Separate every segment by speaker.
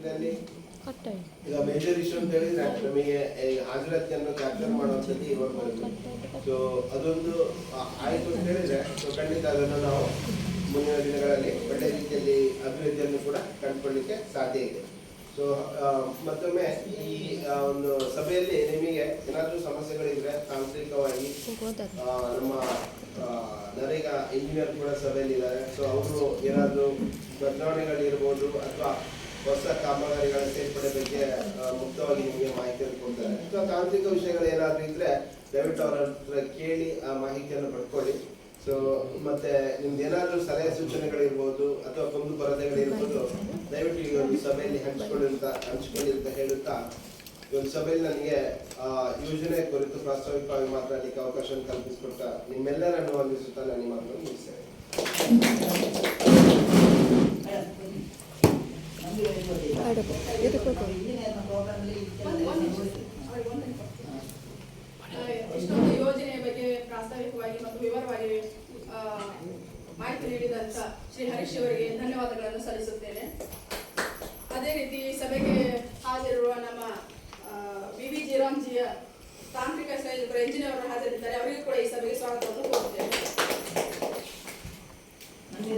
Speaker 1: ನಿಟ್ಟಿನಲ್ಲಿ ಈಗ major issue ಅಂತ ಹೇಳಿದ್ರೆ ನಮಗೆ ಹಾಜರಾತಿಯನ್ನು ಕ್ಯಾಪ್ಚರ್ ಮಾಡುವಂಥದ್ದು ಇವಾಗ ಬರುತ್ತೆ. ಸೊ ಅದೊಂದು ಆಯಿತು ಅಂತ ಹೇಳಿದ್ರೆ ಸೊ ಖಂಡಿತ ಅದನ್ನು ನಾವು ಮುಂದಿನ ದಿನಗಳಲ್ಲಿ ಒಳ್ಳೆ ರೀತಿಯಲ್ಲಿ ಅಭಿವೃದ್ಧಿಯನ್ನು ಕೂಡ ಕಂಡುಕೊಳ್ಳಲಿಕ್ಕೆ ಸಾಧ್ಯ ಇದೆ. ಸೊ ಮತ್ತೊಮ್ಮೆ ಈ ಒಂದು ಸಭೆಯಲ್ಲಿ ನಿಮಗೆ ಏನಾದರೂ ಸಮಸ್ಯೆಗಳಿದ್ರೆ ತಾಂತ್ರಿಕವಾಗಿ ನಮ್ಮ ನರೇಗಾ ಇಂಜಿನಿಯರ್ ಕೂಡ ಸಭೆಯಲ್ಲಿದ್ದಾರೆ. ಸೊ ಅವರು ಏನಾದರೂ ಬದಲಾವಣೆಗಳಿರ್ಬೋದು ಅಥವಾ ಹೊಸ ಕಾಮಗಾರಿಗಳ ಸೇರ್ಪಡೆ ಬಗ್ಗೆ ಮುಕ್ತವಾಗಿ ನಿಮಗೆ ಮಾಹಿತಿಯನ್ನು ಕೊಡ್ತಾರೆ. ಸೊ ತಾಂತ್ರಿಕ ವಿಷಯಗಳು ಏನಾದರೂ ಇದ್ರೆ ದಯವಿಟ್ಟು ಅವರ ಹತ್ರ ಕೇಳಿ ಆ ಮಾಹಿತಿಯನ್ನು ಪಡ್ಕೊಳ್ಳಿ. ಸೊ ಮತ್ತೆ ನಿಮ್ದು ಏನಾದರೂ ಸಲಹೆ ಸೂಚನೆಗಳಿರ್ಬೋದು ಅಥವಾ ಕುಂದು ಕೊರತೆಗಳಿರ್ಬೋದು ದಯವಿಟ್ಟು ಈ ಒಂದು ಸಭೆಯಲ್ಲಿ ಹಂಚಿಕೊಳ್ಳಿ ಅಂತ ಹೇಳುತ್ತಾ ಈ ಒಂದು ಸಭೆಯಲ್ಲಿ ನನಗೆ ಯೋಜನೆ ಕುರಿತು ಪ್ರಾಸ್ತಾವಿಕವಾಗಿ ಮಾತನಾಡಲಿಕ್ಕೆ ಅವಕಾಶ ಕಲ್ಪಿಸಿಕೊಟ್ಟ ನಿಮ್ಮೆಲ್ಲರನ್ನು ವಂದಿಸುತ್ತಾ ನಾನು ಈ ಮಾತನ್ನು ಮುಗಿಸ್ತೇನೆ.
Speaker 2: ಇಷ್ಟೊಂದು ಯೋಜನೆಯ ಬಗ್ಗೆ ಪ್ರಾಸ್ತಾವಿಕವಾಗಿ ಮತ್ತು ವಿವರವಾಗಿ ಮಾಹಿತಿ ನೀಡಿದಂತ ಶ್ರೀ ಹರೀಶ್ ಅವರಿಗೆ ಧನ್ಯವಾದಗಳನ್ನು ಸಲ್ಲಿಸುತ್ತೇನೆ. ಅದೇ ರೀತಿ ಸಭೆಗೆ ಹಾಜರಿರುವ ನಮ್ಮ ವಿ ಜಿರಾಮ್ಜಿಯ ತಾಂತ್ರಿಕ ಸಂಯೋಜಕರು ಎಂಜಿನಿಯರ್ ಅವರು ಹಾಜರಿದ್ದಾರೆ. ಅವರಿಗೂ ಕೂಡ ಈ ಸಭೆಗೆ ಸ್ವಾಗತವನ್ನು ಕೋರುತ್ತೇನೆ.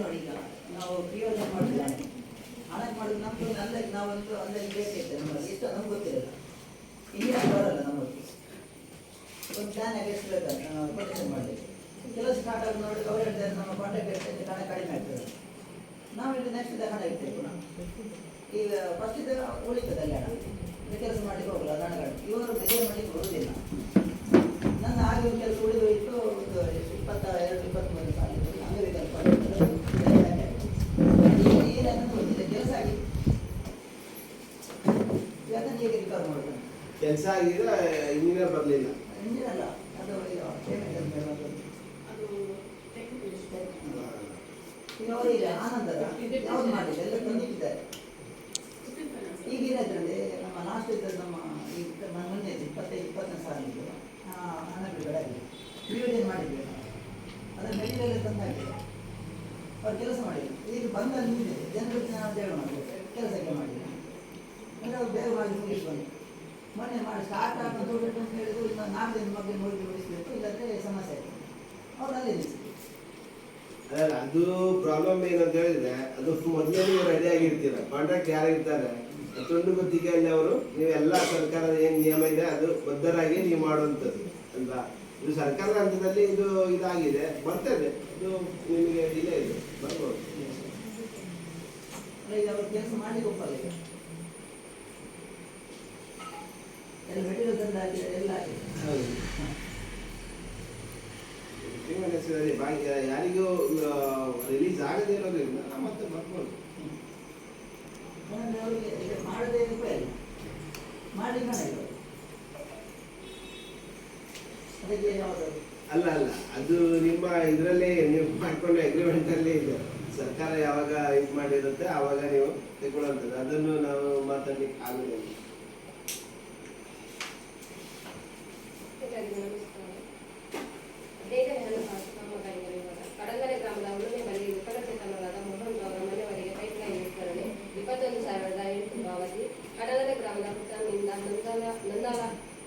Speaker 3: ನೋಡಿ, ನಾವು ಪ್ರಯೋಜನ ಮಾಡಿದ್ದೇವೆ ಹಣ ಮಾಡೋದು ನಮ್ದು ಅಂದಾಜು ನಾವಂತೂ ಅಂದಾಜು ಬೇಕಿರ್ತೇವೆ. ನಮ್ಮಲ್ಲಿ ಇಷ್ಟ ನಮ್ಗೆ ಗೊತ್ತಿರಲ್ಲ, ಇಂಜಿನಿಯರ್ ಬರಲ್ಲ ನಮ್ಮೊಟ್ಟಿಗೆ ಒಂದು ಪ್ಲಾನ್ ಆಗಿ ಎಷ್ಟು ಬೇಕಾದ್ರೆ ಕೊಟೇಷನ್ ಮಾಡಲಿಕ್ಕೆ ಕೆಲಸ ಸ್ಟಾರ್ಟ್ ಆಗಿ ನೋಡಿ ಅವ್ರು ಹೇಳ್ತಾರೆ ನಮ್ಮ ಕಾಂಟ್ಯಾಕ್ಟ್ ಇರ್ತದೆ ಹಣ ಕಡಿಮೆ ಆಗ್ತದೆ. ನಾವು ಇಲ್ಲಿ ನೆಕ್ಸ್ಟ್ ಹಣ ಇರ್ತೇವೆ ಪುನಃ. ಈಗ ಫಸ್ಟ್ ಇದು ಉಳಿತದಲ್ಲಿ ಹಣ ಕೆಲಸ ಮಾಡಲಿಕ್ಕೆ ಹೋಗಲ್ಲ ಹಣಗಳು ಇವರು ರಿಸೈನ್ ಮಾಡಲಿಕ್ಕೆ ಬರುವುದಿಲ್ಲ. ನನ್ನ ಹಾಗೆ ಒಂದು ಕೆಲಸ ಉಳಿದೋಯಿತು ಒಂದು 22-23 ಸಾಲ ಅಂಗವಿಕಲ್ಪ ಏನಂತ ಗೊತ್ತಿಲ್ಲ ಕೆಲಸ ಆಗಿದೆ. ಅದನ್ನು ಹೇಗೆ ರಿಕವರ್ ಮಾಡೋದು?
Speaker 1: ಕೆಲಸ ಆಗಿದೆ, ಇಂಜಿನಿಯರ್ ಬರಲಿಲ್ಲ.
Speaker 3: ಇಂಜಿನಿಯರ್ ಅಲ್ಲ, ಅದು ಪೇಮೆಂಟ್ ಅವರಿಗೆ ಆನಂದದ ಯಾವ್ದು ಮಾಡಿದೆ ಎಲ್ಲ ತಂದಿಟ್ಟಿದ್ದಾರೆ. ಈಗ ಏನಾದ್ರಲ್ಲಿ ನಮ್ಮ ಲಾಸ್ಟ್ ಇದ್ದಲ್ಲಿ ನಮ್ಮ ಮೊನ್ನೆ 25-20 ಸಾಲಿದ್ದು ಹಣ ಬಿಡುಗಡೆ ಆಗಿದೆ. ಯೋಜನೆ ಮಾಡಿದ್ವಿ ನಾವು ಅದನ್ನು ಮೆಟೀರಿಯಲ್ ತಂದಾಗಿದೆ. ಅವ್ರು ಕೆಲಸ ಮಾಡಿದ್ರು. ಈಗ ಬಂದ ನಿಂತಿದೆ ಜನರಿಗೆ ನಾವು ಬೇಗ ಮಾಡಬೇಕು, ಕೆಲಸಕ್ಕೆ ಮಾಡಿಲ್ಲ ಅಂದರೆ ಅವ್ರು ಬೇಗ ಮಾಡಿ ಮುಗಿಸ್ಕೊಂಡು ಮೊನ್ನೆ ಮಾಡಿ ಸ್ಟಾರ್ಟ್ ಆಗೋದು ಅಂತ ಹೇಳಿದ್ರು. ಇನ್ನು 4 ದಿನ ಬಗ್ಗೆ ನೋಡಿ ಉಳಿಸಬೇಕು, ಇಲ್ಲಾಂದರೆ ಸಮಸ್ಯೆ ಆಯಿತು. ಅವ್ರು ಅಲ್ಲೇ ನಿಲ್ಲಿಸಿದ್ರು.
Speaker 1: ಅಲ್ಲ, ಅದು ಪ್ರಾಬ್ಲಮ್ ಏನಂತ ಹೇಳಿದ್ರೆ ಅದು ಮೊದಲೇ ನೀವು ರೆಡಿ ಆಗಿರ್ತೀರ. ಕಾಂಟ್ರಾಕ್ಟ್ ಯಾರಿರ್ತಾರೆ ತುಂಡು ಗುತ್ತಿಗೆಯಲ್ಲಿ ಅವರು ನೀವೆಲ್ಲ ಸರ್ಕಾರದ ಏನು ನಿಯಮ ಇದೆ ಅದು ಬದ್ಧರಾಗಿ ನೀವು ಮಾಡುವಂಥದ್ದು ಅಲ್ವಾ. ಇದು ಸರ್ಕಾರದ ಹಂತದಲ್ಲಿ ಇದು ಇದಾಗಿದೆ, ಬರ್ತದೆ, ಅದು ನಿಮಗೆ ಡಿಲೇ ಇದೆ, ಬರ್ಬೋದು.
Speaker 3: ಈಗ ಅವ್ರು ಕೆಲಸ ಮಾಡಿ ಒಪ್ಪಲ್ಲ. ಈಗ ಎಲ್ಲ ಮೆಟೀರಿಯಲ್ ತಂದು ಹಾಕಿದ್ದಾರೆ, ಎಲ್ಲ ಆಗಿದೆ.
Speaker 1: ಹೌದು, ಯಾರಿಗೂ ರಿಲೀಸ್ ಆಗದೇ ಇರೋದ್ರಿಂದ ನಮ್ಮ ಮತ್ತೆ ಬರ್ಬೋದು.
Speaker 3: ಅವರಿಗೆ ಮಾಡದೇ ರೂಪಾಯಿ ಮಾಡಿ ಮಾಡಿದ್ರು ಅದಕ್ಕೆ ಯಾವುದು
Speaker 1: ಅಲ್ಲ ಅದು ನಿಮ್ಮ ಇದರಲ್ಲಿ ನೀವು ಮಾಡ್ಕೊಂಡು ಅಗ್ರಿಮೆಂಟ್ ಅಲ್ಲಿ ಇದೆ. ಸರ್ಕಾರ ಯಾವಾಗ ಇದು ಮಾಡಿರುತ್ತೆ ಆವಾಗ ನೀವು ತಗೊಳ್ಳುವಂಥದ್ದು, ಅದನ್ನು ನಾವು ಮಾತಾಡ್ಲಿಕ್ಕೆ ಆಗುದಿಲ್ಲ.
Speaker 4: ಕಡಂಗರೆ ಗ್ರಾಮದ ಉಳುಮೆ ಬಳಿ ವಿಕಲಚೇತನರಾದ ಮೋಹನ್ ಅವರ ಮನೆಯವರಿಗೆ ಪೈಪ್ಲೈನ್ ವಿಸ್ತರಣೆ 21,008 ಪಾವತಿ. ಕಡಂಗರೆ ಗ್ರಾಮದ ಪುತ್ತನಿಂದ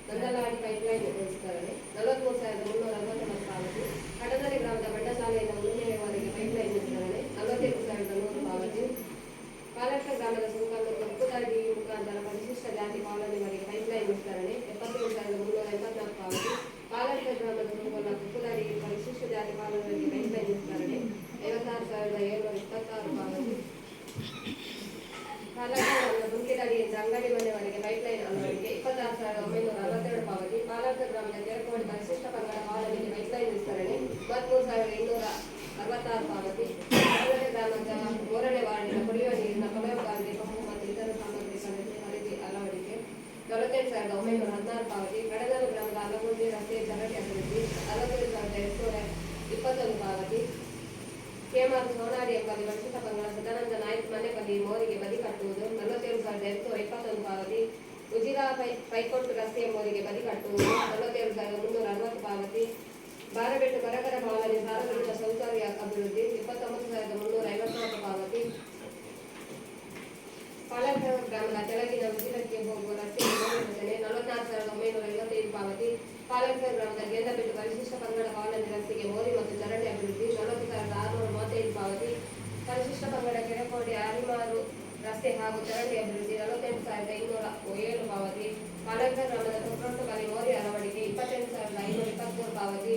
Speaker 4: ನಂದಲಾಡಿ ಪೈಪ್ಲೈನ್ ವಿಸ್ತರಣೆ 43,369 ಪಾವತಿ. ಕಡಂಗರೆ ಗ್ರಾಮದ ಬಂಡಶಾಲೆಯಿಂದ ಉಳುಮೆಯವರೆಗೆ ಪೈಪ್ಲೈನ್ ವಿಸ್ತರಣೆ 42,100 ಪಾವತಿ. ಪಾಲಟ್ಟ ಗ್ರಾಮದ ಸುಂಕಲ್ಲೂರು ಉಪ್ಪುದಾಡಿ ಮುಖಾಂತರ ಪರಿಶಿಷ್ಟ ಜಾತಿ ಕಾಲೋನಿವರೆಗೆ ಪೈಪ್ಲೈನ್ ವಿಸ್ತರಣೆ 77,384 ಪಾವತಿ. ಪಾಲಟ್ಟ ಗ್ರಾಮದ ಸುಂಕಲ್ಲ ಉಪ್ಪುದಾಡಿ ಪರಿಶಿಷ್ಟ ಜಾತಿ ಕಾಲೋನಿವರೆಗೆ ಪೈಪ್ಲೈನ್ ವಿಸ್ತರಣೆ 56,726 ಪಾವತಿ. ಪಾಲಟ್ಟ ಗ್ರಾಮದ ಬುಂಕಿದಾಡಿಯಿಂದ ಅಂಗಡಿ ಮನೆಯವರೆಗೆ ಪೈಪ್ಲೈನ್ ಅಳವಡಿಕೆ 26,962 ಪಾವತಿ. ಪಾಲಟ್ಟ ಗ್ರಾಮದ ಕೆರಕೋಡಿ ಪರಿಶಿಷ್ಟ ಪಂಗಡ ಕಾಲೋನಿಗೆ ಪೈಪ್ಲೈನ್ ವಿಸ್ತರಣೆ 33,866 ಪಾವತಿ. ಕಡಂಗರೆ ಗ್ರಾಮದ 3ನೇ ವಾರ್ಡಿನ ಕುಡಿಯುವ ನೀರಿನ ಕೊಳವೆಬಾವಿಗೆ ಪಂಪು ಮತ್ತು ಇತರ ಸಾಮಗ್ರಿ ಖರೀದಿ ಅಳವಡಿಕೆ 47,916 ಪಾವತಿ. ಕಡಂಗರೆ ಗ್ರಾಮದ ಅಲಗುಂದಿ ರಸ್ತೆ ಚರಂಡಿ ಅಭಿವೃದ್ಧಿ 67,821 ಪಾವತಿ. ಕೆಮಾರ್ ಸೋನಾಡಿ ಎಂಬಲ್ಲಿ ಪರಿಶಿಷ್ಟ ಪಂಗಡ ಸದಾನಂದ ನಾಯ್ಕ ಮನೆ ಬಳಿ ಮೋರಿಗೆ ಬದಿ ಕಟ್ಟುವುದು 47,821 ಪಾವತಿ. ಉಜಿರಾ ಪೈಕೋಟ್ ರಸ್ತೆಯ ಮೋರಿಗೆ ಬದಿ ಕಟ್ಟುವುದು 47,360 ಪಾವತಿ. ಬಾರಬೆಟ್ಟು ಕರಕರ ಕಾಲನಿ ಸಾರ್ವಜನಿಕ ಶೌಚಾಲಯ ಅಭಿವೃದ್ಧಿ 29,354 ಪಾವತಿ. ಪಾಲಕ ಗ್ರಾಮದ ಕೆಳಗಿನ ಉಜಿಲಕ್ಕೆ ಹೋಗುವ ರಸ್ತೆಗೆ ಯೋಜನೆ 44,955 ಪಾವತಿ. ಪಾಲಕ ಗ್ರಾಮದ ಗೇಂದಪೇಟೆ ಪರಿಶಿಷ್ಟ ಪಂಗಡ ಕಾಲೋನಿ ರಸ್ತೆಗೆ ಮೋರಿ ಮತ್ತು ಚರಂಡಿ ಅಭಿವೃದ್ಧಿ 40,635 ಪಾವತಿ. ಪರಿಶಿಷ್ಟ ಪಂಗಡ ಕೆರೆಕೋಡಿ ಆರಿಮಾರು ರಸ್ತೆ ಹಾಗೂ ಚರಂಡಿ ಅಭಿವೃದ್ಧಿ 48,507 ಪಾವತಿ. ಪಾಲಕ ಗ್ರಾಮದ ತೊಕ್ರೊಟ್ಟುಕಲಿ ಮೋರಿ ಅಳವಡಿಕೆ 28,523 ಪಾವತಿ.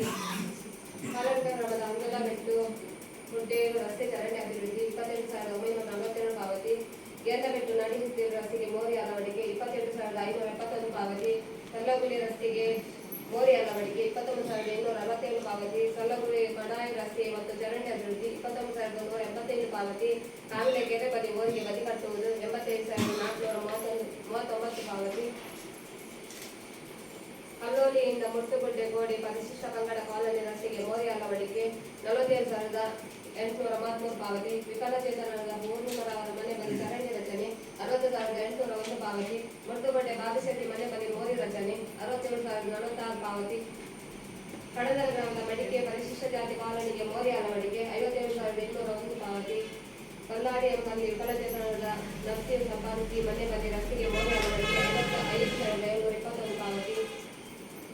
Speaker 4: ಪಾಲಕ ಗ್ರಾಮದ ಅಂಗಲಬೆಟ್ಟು ಗುಡ್ಡೇರು ರಸ್ತೆ ಚರಂಡಿ ಅಭಿವೃದ್ಧಿ 28,942 ಪಾವತಿ. ಗೇಂದಬೆಟ್ಟು ನಡೆಸುತ್ತಿರುವ ರಸ್ತೆಗೆ ಮೋರಿ ಅಳವಡಿಕೆ 28,571 ಪಾವತಿ. ಸಲ್ಲಗುಳಿ ರಸ್ತೆಗೆ ಮೋರಿ ಅಳವಡಿಕೆ 29,867 ಪಾವತಿ. ಸಲ್ಲಗುಳಿ ಮಡಾಯಿ ರಸ್ತೆ ಮತ್ತು ಚರಂಡಿ ಅಭಿವೃದ್ಧಿ 29,185 ಪಾವತಿ. ಕಾಂಗ್ಲೆ ಕೆರೆ ಬದಿ ಮೋರಿಗೆ ಬದಿ ಕಟ್ಟುವುದು 85,439 ಪಾವತಿ. ಕಲ್ಲೋಲಿಯಿಂದ ಮುಟ್ಟುಗುಡ್ಡೆ ಗೋಡಿ ಪರಿಶಿಷ್ಟ ಪಂಗಡ ಕಾಲೋನಿ ರಸ್ತೆಗೆ ಮೋರಿ ಅಳವಡಿಕೆ 47,833 ಪಾವತಿ. ವಿಕಲಚೇತನರ 300 ಅವರ ಮನೆ ಬದಿ ಚರಂಡಿ ರಚನೆ 60,801 ಪಾವತಿ. ಮುಟ್ಟುಗುಡ್ಡೆ ಬಾಬಿಶೆಟ್ಟಿ ಮನೆ ಬದಿ ಮೋರಿ ರಚನೆ 67,046 ಪಾವತಿ. ಕಡದರ ಗ್ರಾಮದ ಮಡಿಕೆ ಪರಿಶಿಷ್ಟ ಜಾತಿ ಕಾಲೋನಿಗೆ ಮೋರಿ ಅಳವಡಿಕೆ 57,801 ಪಾವತಿ. ಕಲ್ಲಾಡಿ ಎಂಬಲ್ಲಿ ವಿಕಲಚೇತನದ ನಫ್ತೀನ್ ಸಂಪಾದಿಸಿ ಮನೆ ಬದಿ ರಸ್ತೆಗೆ ಮೋರಿ ಅಳವಡಿಕೆ 55,721 ಪಾವತಿ.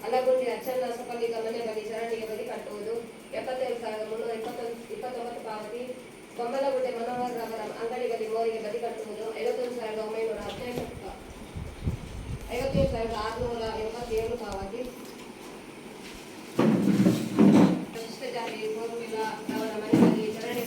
Speaker 4: ಅಲಗುಂಡಿ ಅಚ್ಚನ್ನ ಸಫಲಿಗ ಮನೆ ಬದಿ ಚರಂಡಿಗೆ ಬದಿ ಕಟ್ಟುವುದು 77,329 ಪಾವತಿ. ಬೊಮ್ಮಲಗುಡ್ಡೆ ಮನೋಹರ್ ಅವರ ಅಂಗಡಿ ಬದಿ ಮೋರಿಗೆ ಬದಿ ಕಟ್ಟುವುದು 57,687 ಪಾವತಿ. ಪರಿಶಿಷ್ಟ ಜಾತಿ ಗೋರ್ಮಿಲಾ ಅವರ ಮನೆ ಬದಿ ಚರಂಡಿ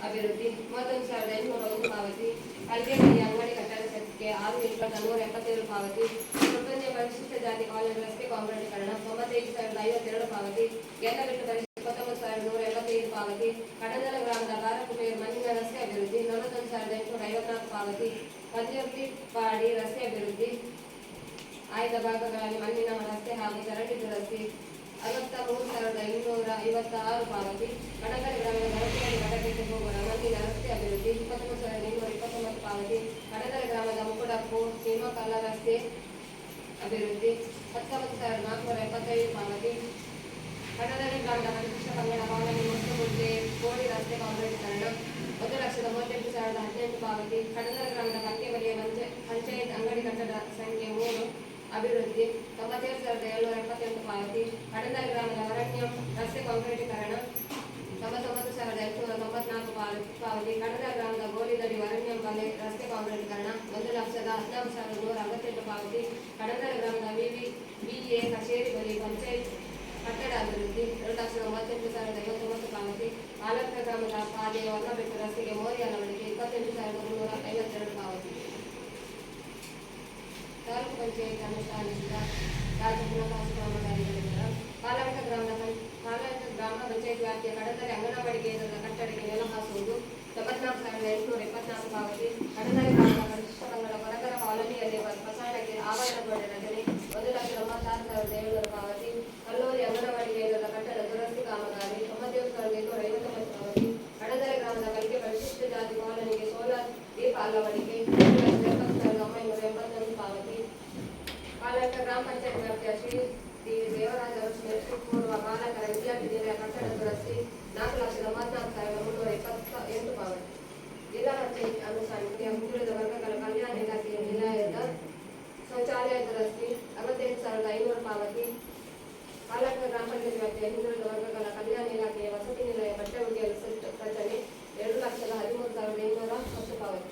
Speaker 4: ಅಭಿವೃದ್ಧಿ 31,801 ಪಾವತಿ. ಕಲ್ಗೇಮಯ್ಯ ಅಂಗಡಿ ಕಟ್ಟಡಕ್ಕೆ 6,177 ಪಾವತಿ. ಪ್ರಪಂಚ ಪರಿಶಿಷ್ಟ ಜಾತಿ ಕಾಲೋನಿ ರಸ್ತೆ ಕಾಂಕ್ರೀಟೀಕರಣ 95,052 ಪಾವತಿ. ಗೇಂದಬೆಟ್ಟು ಪರಿಶಿಷ್ಟ 29,185 ಪಾವತಿ. ಕಡದಲ ಗ್ರಾಮದ ಬಾರಕುಮೇರ್ ಮಣ್ಣಿನ ರಸ್ತೆ ಅಭಿವೃದ್ಧಿ 41,854 ಪಾವತಿ. ಪಂಜರ್ತಿ ಪಾಡಿ ರಸ್ತೆ ಅಭಿವೃದ್ಧಿ ಆಯ್ದ ಭಾಗಗಳಲ್ಲಿ ಮಣ್ಣಿನ ರಸ್ತೆ ಹಾಗೂ ಚರಂಡಿ ದುರಸ್ತಿ 63,256 ಪಾವತಿ. ಕಡಗಡೆ ಗ್ರಾಮದ ಬರಕುಮರಿ ಮಠಕ್ಕೆ ಹೋಗುವ ಮಣ್ಣಿನ ರಸ್ತೆ ಅಭಿವೃದ್ಧಿ 23,229 ಪಾವತಿ. ಕಡಗಡೆ ಗ್ರಾಮದ ಮುಕುಡಪ್ಪು ಸಿನಿಮಾಕಲ್ಲ ರಸ್ತೆ ಅಭಿವೃದ್ಧಿ 19,475 ಪಾವತಿ. ಕಡಗಡೆ ಗ್ರಾಮದ ಪರಿಶಿಷ್ಟ ಪಂಗಡ ಕಾಲೋನಿ ಮುಟ್ಟುಗುಡ್ಡೆ ಕೋಡಿ ರಸ್ತೆ ಕಾಂಕ್ರೀಟೀಕರಣ 1,38,018 ಪಾವತಿ. ಕಡಗಡೆ ಗ್ರಾಮದ ಕಕ್ಕೆಬರಿಯ ಪಂಚಾಯತ್ ಅಂಗಡಿ ಕಟ್ಟಡ ಸಂಖ್ಯೆ 3 ಅಭಿವೃದ್ಧಿ 97,778 ಪಾವತಿ. ಕಡಗಡೆ ಗ್ರಾಮದ ಅರಣ್ಯ ರಸ್ತೆ ಕಾಂಕ್ರೀಟೀಕರಣ 99,894 ಪಾವತಿ. ಕಡಗಡೆ ಗ್ರಾಮದ ಗೋಲಿದಡಿ ಅರಣ್ಯ ಬಲೆ ರಸ್ತೆ ಕಾಂಕ್ರೀಟೀಕರಣ 1,14,168 ಪಾವತಿ. ಕಡಗಡೆ ಗ್ರಾಮದ ವಿಎ ಕಚೇರಿ ಬಳಿ ಪಂಚಾಯತ್ ಕಟ್ಟಡ ಅಭಿವೃದ್ಧಿ 2,38,059 ಪಾವತಿ. ಪಾಲಕ ಗ್ರಾಮದ ಪಾದೆ ಹೊರಬೆಟ್ಟು ರಸ್ತೆಗೆ ಮೋರಿ ಅಳವಡಿಕೆ 28,352 ಪಾವತಿ. ತಾಲೂಕು ಪಂಚಾಯತ್ ಅನುಷ್ಠಾನಿಸಿದ ರಾಜ್ಯ ಹಣಕಾಸು ಕಾಮಗಾರಿಗಳಿಂದ ಪಾಲಕ ಗ್ರಾಮ ಪಂಚಾಯತ್ ವ್ಯಾಪ್ತಿಯ ಕಡದರೆ ಅಂಗನವಾಡಿ ಕೇಂದ್ರದ ಕಟ್ಟಡಕ್ಕೆ ನೆಲ ಹಾಸುವುದು 94,874 ಪಾವತಿ. ಕಡದರೆ ಗ್ರಾಮದ ಪರಿಶಿಷ್ಟ ಪಂಗಡ ಹೊರಗರ ಕಾಲೋನಿಯಲ್ಲಿ ಬಸವಣ್ಣಗೆ ಆವರಣ ಗೋಡೆ ರಚನೆ 1,96,700 ಪಾವತಿ. ಕಲ್ಲೂರಿ ಅಂಗನವಾಡಿ ಕೇಂದ್ರದ ಕಟ್ಟಡ ದುರಸ್ತಿ ಕಾಮಗಾರಿ 97,859 ಪಾವತಿ. ಕಡದರೆ ಗ್ರಾಮದ ಕಲ್ಕೆ ಪರಿಶಿಷ್ಟ ಜಾತಿ ಕಾಲೋನಿಗೆ ಸೋಲಾರ್ ದೀಪ ಅಳವಡಿಕೆ 70,981 ಪಾವತಿ. ಪಾಲಕ ಗ್ರಾಮ ಪಂಚಾಯತ್ ವ್ಯಾಪ್ತಿಯ ಶ್ರೀ ದೇವರಾಜ ಪೂರ್ವ ಬಾಲಕರ ವಿದ್ಯಾರ್ಥಿ ನಿಲಯ ಕಟ್ಟಡ ದುರಸ್ತಿ 4,94,328 ಪಾವತಿ. ಜಿಲ್ಲಾ ಪಂಚಾಯತ್ ಅನುಸಾರ ಹಿಂದುಳಿದ ವರ್ಗಗಳ ಕಲ್ಯಾಣ ಇಲಾಖೆಯ ನಿಲಯದ ಶೌಚಾಲಯ ದುರಸ್ತಿ 68,500 ಪಾವತಿ. ಪಾಲಕ ಗ್ರಾಮ ಪಂಚಾಯತ್ ವ್ಯಾಪ್ತಿಯ ಹಿಂದುಳಿದ ವರ್ಗಗಳ ಕಲ್ಯಾಣ ಇಲಾಖೆಯ ವಸತಿ ನಿಲಯ ಬಟ್ಟೆ ಒಗೆಯಲು ಸೆಟ್ ರಚನೆ 2,13,810 ಪಾವತಿ.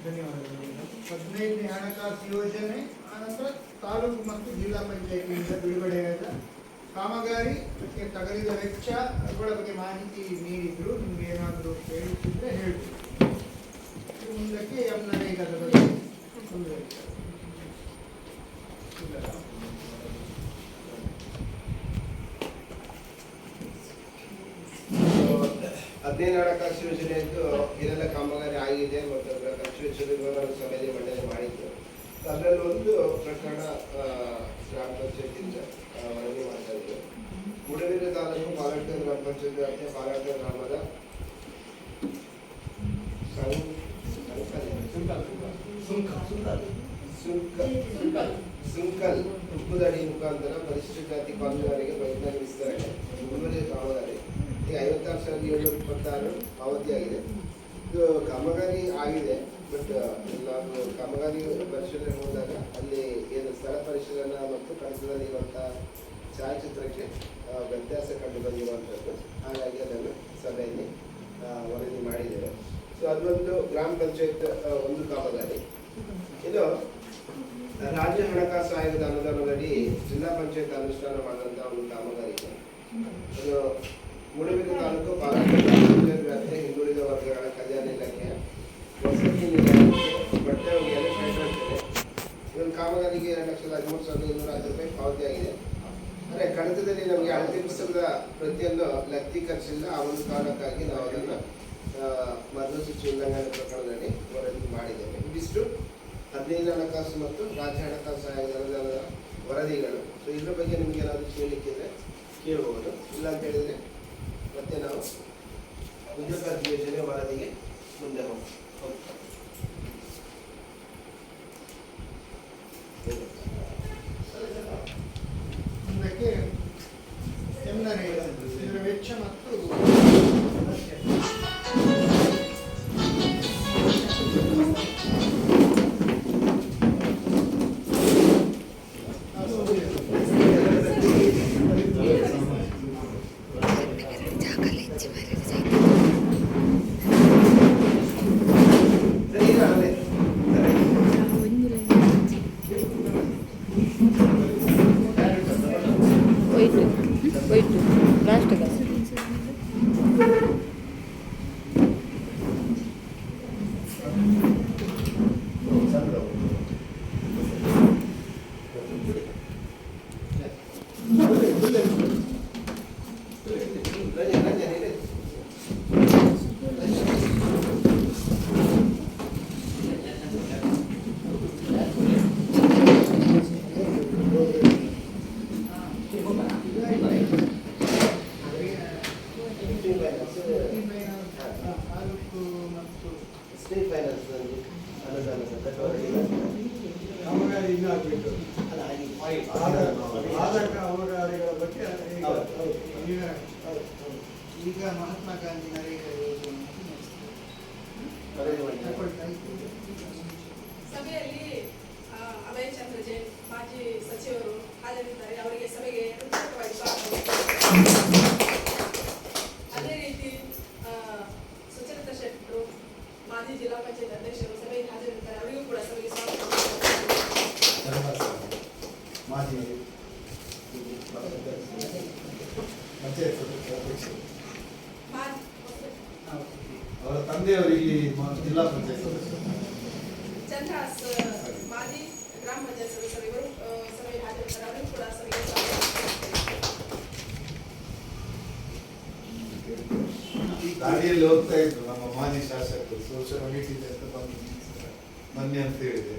Speaker 5: ಧನ್ಯವಾದಗಳು. 15ನೇ ಹಣಕಾಸು ಯೋಜನೆ ಆನಂತರ ತಾಲೂಕು ಮತ್ತು ಜಿಲ್ಲಾ ಪಂಚಾಯತಿಯಿಂದ ಬಿಡುಗಡೆಯಾದ ಕಾಮಗಾರಿ ಅದಕ್ಕೆ ತಗಲಿದ ವೆಚ್ಚ ಅವುಗಳ ಬಗ್ಗೆ ಮಾಹಿತಿ ನೀಡಿದ್ರು. ನಿಮ್ಗೆ ಏನಾದರೂ ಹೇಳುತ್ತಿದ್ರೆ ಹೇಳ್ಬೋದು. ಮುಂದಕ್ಕೆ ನರೇಗಾದ ಬಗ್ಗೆ ಮುಂದುವರಿತಾರೆ.
Speaker 1: 15 ಹಣಕಾಸು ಯೋಜನೆಯದ್ದು ಇದೆಲ್ಲ ಕಾಮಗಾರಿ ಆಗಿದೆ ಮತ್ತು ಅದರ ಖರ್ಚು ವೆಚ್ಚವನ್ನು ಸಭೆಯಲ್ಲಿ ಮಂಡನೆ ಮಾಡಿದ್ದು. ಅದರಲ್ಲಿ ಒಂದು ಪ್ರಕರಣ ಗ್ರಾಮ ಪಂಚಾಯತಿಯಿಂದ ವರದಿ ಮಾಡ್ತಾ ಇದ್ದು ಮೂಡಬಿದ್ರೆ ತಾಲೂಕು ಪಾಲಕ ಗ್ರಾಮ ಪಂಚಾಯತ್ ವ್ಯಾಪ್ತಿಯ ಪಾಲಕ ಗ್ರಾಮದ ಸುಂಕಲ್ ಉಪ್ಪುದಡಿ ಮುಖಾಂತರ ಪರಿಶಿಷ್ಟ ಜಾತಿ ಕಾಮಗಾರಿಗೆ ವೈಜ್ಞಾನಿಕ ವಿಸ್ತರಣೆ 3ನೇ ಕಾಮಗಾರಿ ಈ 56,726 ಪಾವತಿಯಾಗಿದೆ. ಇದು ಕಾಮಗಾರಿ ಆಗಿದೆ, ಬಟ್ ನಾವು ಕಾಮಗಾರಿ ಪರಿಶೀಲನೆ ಹೋದಾಗ ಅಲ್ಲಿ ಏನು ಸ್ಥಳ ಪರಿಶೀಲನಾ ಮತ್ತು ಕಡತದಲ್ಲಿ ಇರುವಂತಹ ಛಾಯಾಚಿತ್ರಕ್ಕೆ ವ್ಯತ್ಯಾಸ ಕಂಡು ಬಂದಿರುವಂಥದ್ದು. ಹಾಗಾಗಿ ಅದನ್ನು ಸಭೆಯಲ್ಲಿ ವರದಿ ಮಾಡಿದ್ದೇವೆ. ಸೊ ಅದೊಂದು ಗ್ರಾಮ ಪಂಚಾಯತ್ ಒಂದು ಕಾಮಗಾರಿ. ಇದು ರಾಜ್ಯ ಹಣಕಾಸು ಆಯೋಗದ ಅನುದಾನದಡಿ ಜಿಲ್ಲಾ ಪಂಚಾಯತ್ ಅನುಷ್ಠಾನ ಮಾಡಿದಂತಹ ಒಂದು ಕಾಮಗಾರಿ ಇದೆ. ಅದು ಮೂಡಬಿದ್ರೆ ತಾಲೂಕು ವ್ಯಾಪ್ತಿಯ ಹಿಂದುಳಿದ ವರ್ಗಗಳ ಕಲ್ಯಾಣ ಇಲಾಖೆಯ ವಸತಿ ನಿಲಯಕ್ಕೆ ಬಟ್ಟೆ ಒಗೆಯಲು ಕೈಗೊಳ್ಳುತ್ತದೆ. ಇದೊಂದು ಕಾಮಗಾರಿಗೆ 2,13,500 ರೂಪಾಯಿ ಪಾವತಿಯಾಗಿದೆ. ಅಂದರೆ ಕಡತದಲ್ಲಿ ನಮಗೆ ಹಳದಿ ಪುಸ್ತಕದ ಪ್ರತಿಯನ್ನು ಲಗ್ತೀಕರಿಸಿಲ್ಲ. ಆ ಒಂದು ಕಾರಣಕ್ಕಾಗಿ ನಾವು ಅದನ್ನು ಮರುಸೂಚಿ ಉಲ್ಲಂಘನೆ ಪ್ರಕರಣದಲ್ಲಿ ವರದಿ ಮಾಡಿದ್ದೇವೆ. ಇದಿಷ್ಟು 15 ಹಣಕಾಸು ಮತ್ತು ರಾಜ್ಯ ಹಣಕಾಸು ಆಯೋಗದ ಅನುದಾನದ ವರದಿಗಳು. ಸೊ ಇದ್ರ ಬಗ್ಗೆ ನಿಮ್ಗೆ ಏನಾದರೂ ಕೇಳಲಿಕ್ಕಿದ್ರೆ ಕೇಳಬಹುದು. ಇಲ್ಲ ಅಂತ ಹೇಳಿದ್ರೆ ಮತ್ತೆ ನಾವು ಉದ್ಯೋಗ ಯೋಜನೆ ವರದಿಗೆ ಮುಂದೆ ಹೋಗ್ತೀವಿ.
Speaker 5: ಮುಂದಕ್ಕೆ ಎಂದರೆ ಇದರ ವೆಚ್ಚ ಮತ್ತು ತಾಲೂಕು ಮತ್ತು
Speaker 1: ಸ್ಟೇಟ್ ಫೈನಾನ್ಸ್
Speaker 5: ಕಾಮಗಾರಿ ಇನ್ನೂ ಆಗಬೇಕು. ಆದ ಕಾಮಗಾರಿಗಳ ಬಗ್ಗೆ ಈಗ ಮಹಾತ್ಮ ಗಾಂಧಿ ನರೇಗಾ ಯೋಜನೆ
Speaker 2: ಸಭೆಯಲ್ಲಿ ಅಭಯ್ ಚಂದ್ರ ಜೈನ್ ಮಾಜಿ ಸಚಿವರು ಹಾಜರಿದ್ದಾರೆ. ಅವರಿಗೆ ಸಭೆಗೆ ಹೃತ್ಪೂರ್ವಕವಾಗಿ ಸ್ವಾಗತ. ಅದೇ ರೀತಿ ಸುಚರಿತಾ ಶೆಟ್ಟರು ಮಾಜಿ ಜಿಲ್ಲಾ ಪಂಚಾಯತ್ ಅಧ್ಯಕ್ಷರು ಸಭೆಗೆ ಹಾಜರಿದ್ದಾರೆ. ಅವರಿಗೂ ಕೂಡ ಸಭೆಗೆ ಸ್ವಾಗತ.
Speaker 6: ಮಾಜಿ ಅವರ ತಂದೆಯವರು ಇಲ್ಲಿ ಜಿಲ್ಲಾ ಪಂಚಾಯತ್
Speaker 2: ಚಂದ್ರಾಸ್ ಮಾಜಿ ಗ್ರಾಮ ಪಂಚಾಯತ್ ಸದಸ್ಯರು ಇವರು ಸಭೆಗೆ ಹಾಜರಿದ್ದಾರೆ. ಅವರಿಗೂ ಕೂಡ ಸಭೆಗೆ ಸ್ವಾಗತ.
Speaker 6: ದಾರಿಯಲ್ಲಿ ಹೋಗ್ತಾ ಇದ್ರು ನಮ್ಮ ಮಾಜಿ ಶಾಸಕರು ಸೋಷಿಯಲ್ ಮೀಟಿಂಗ್ ಅಂತ ಬಂದು ಮೊನ್ನೆ ಅಂತ ಹೇಳಿದೆ.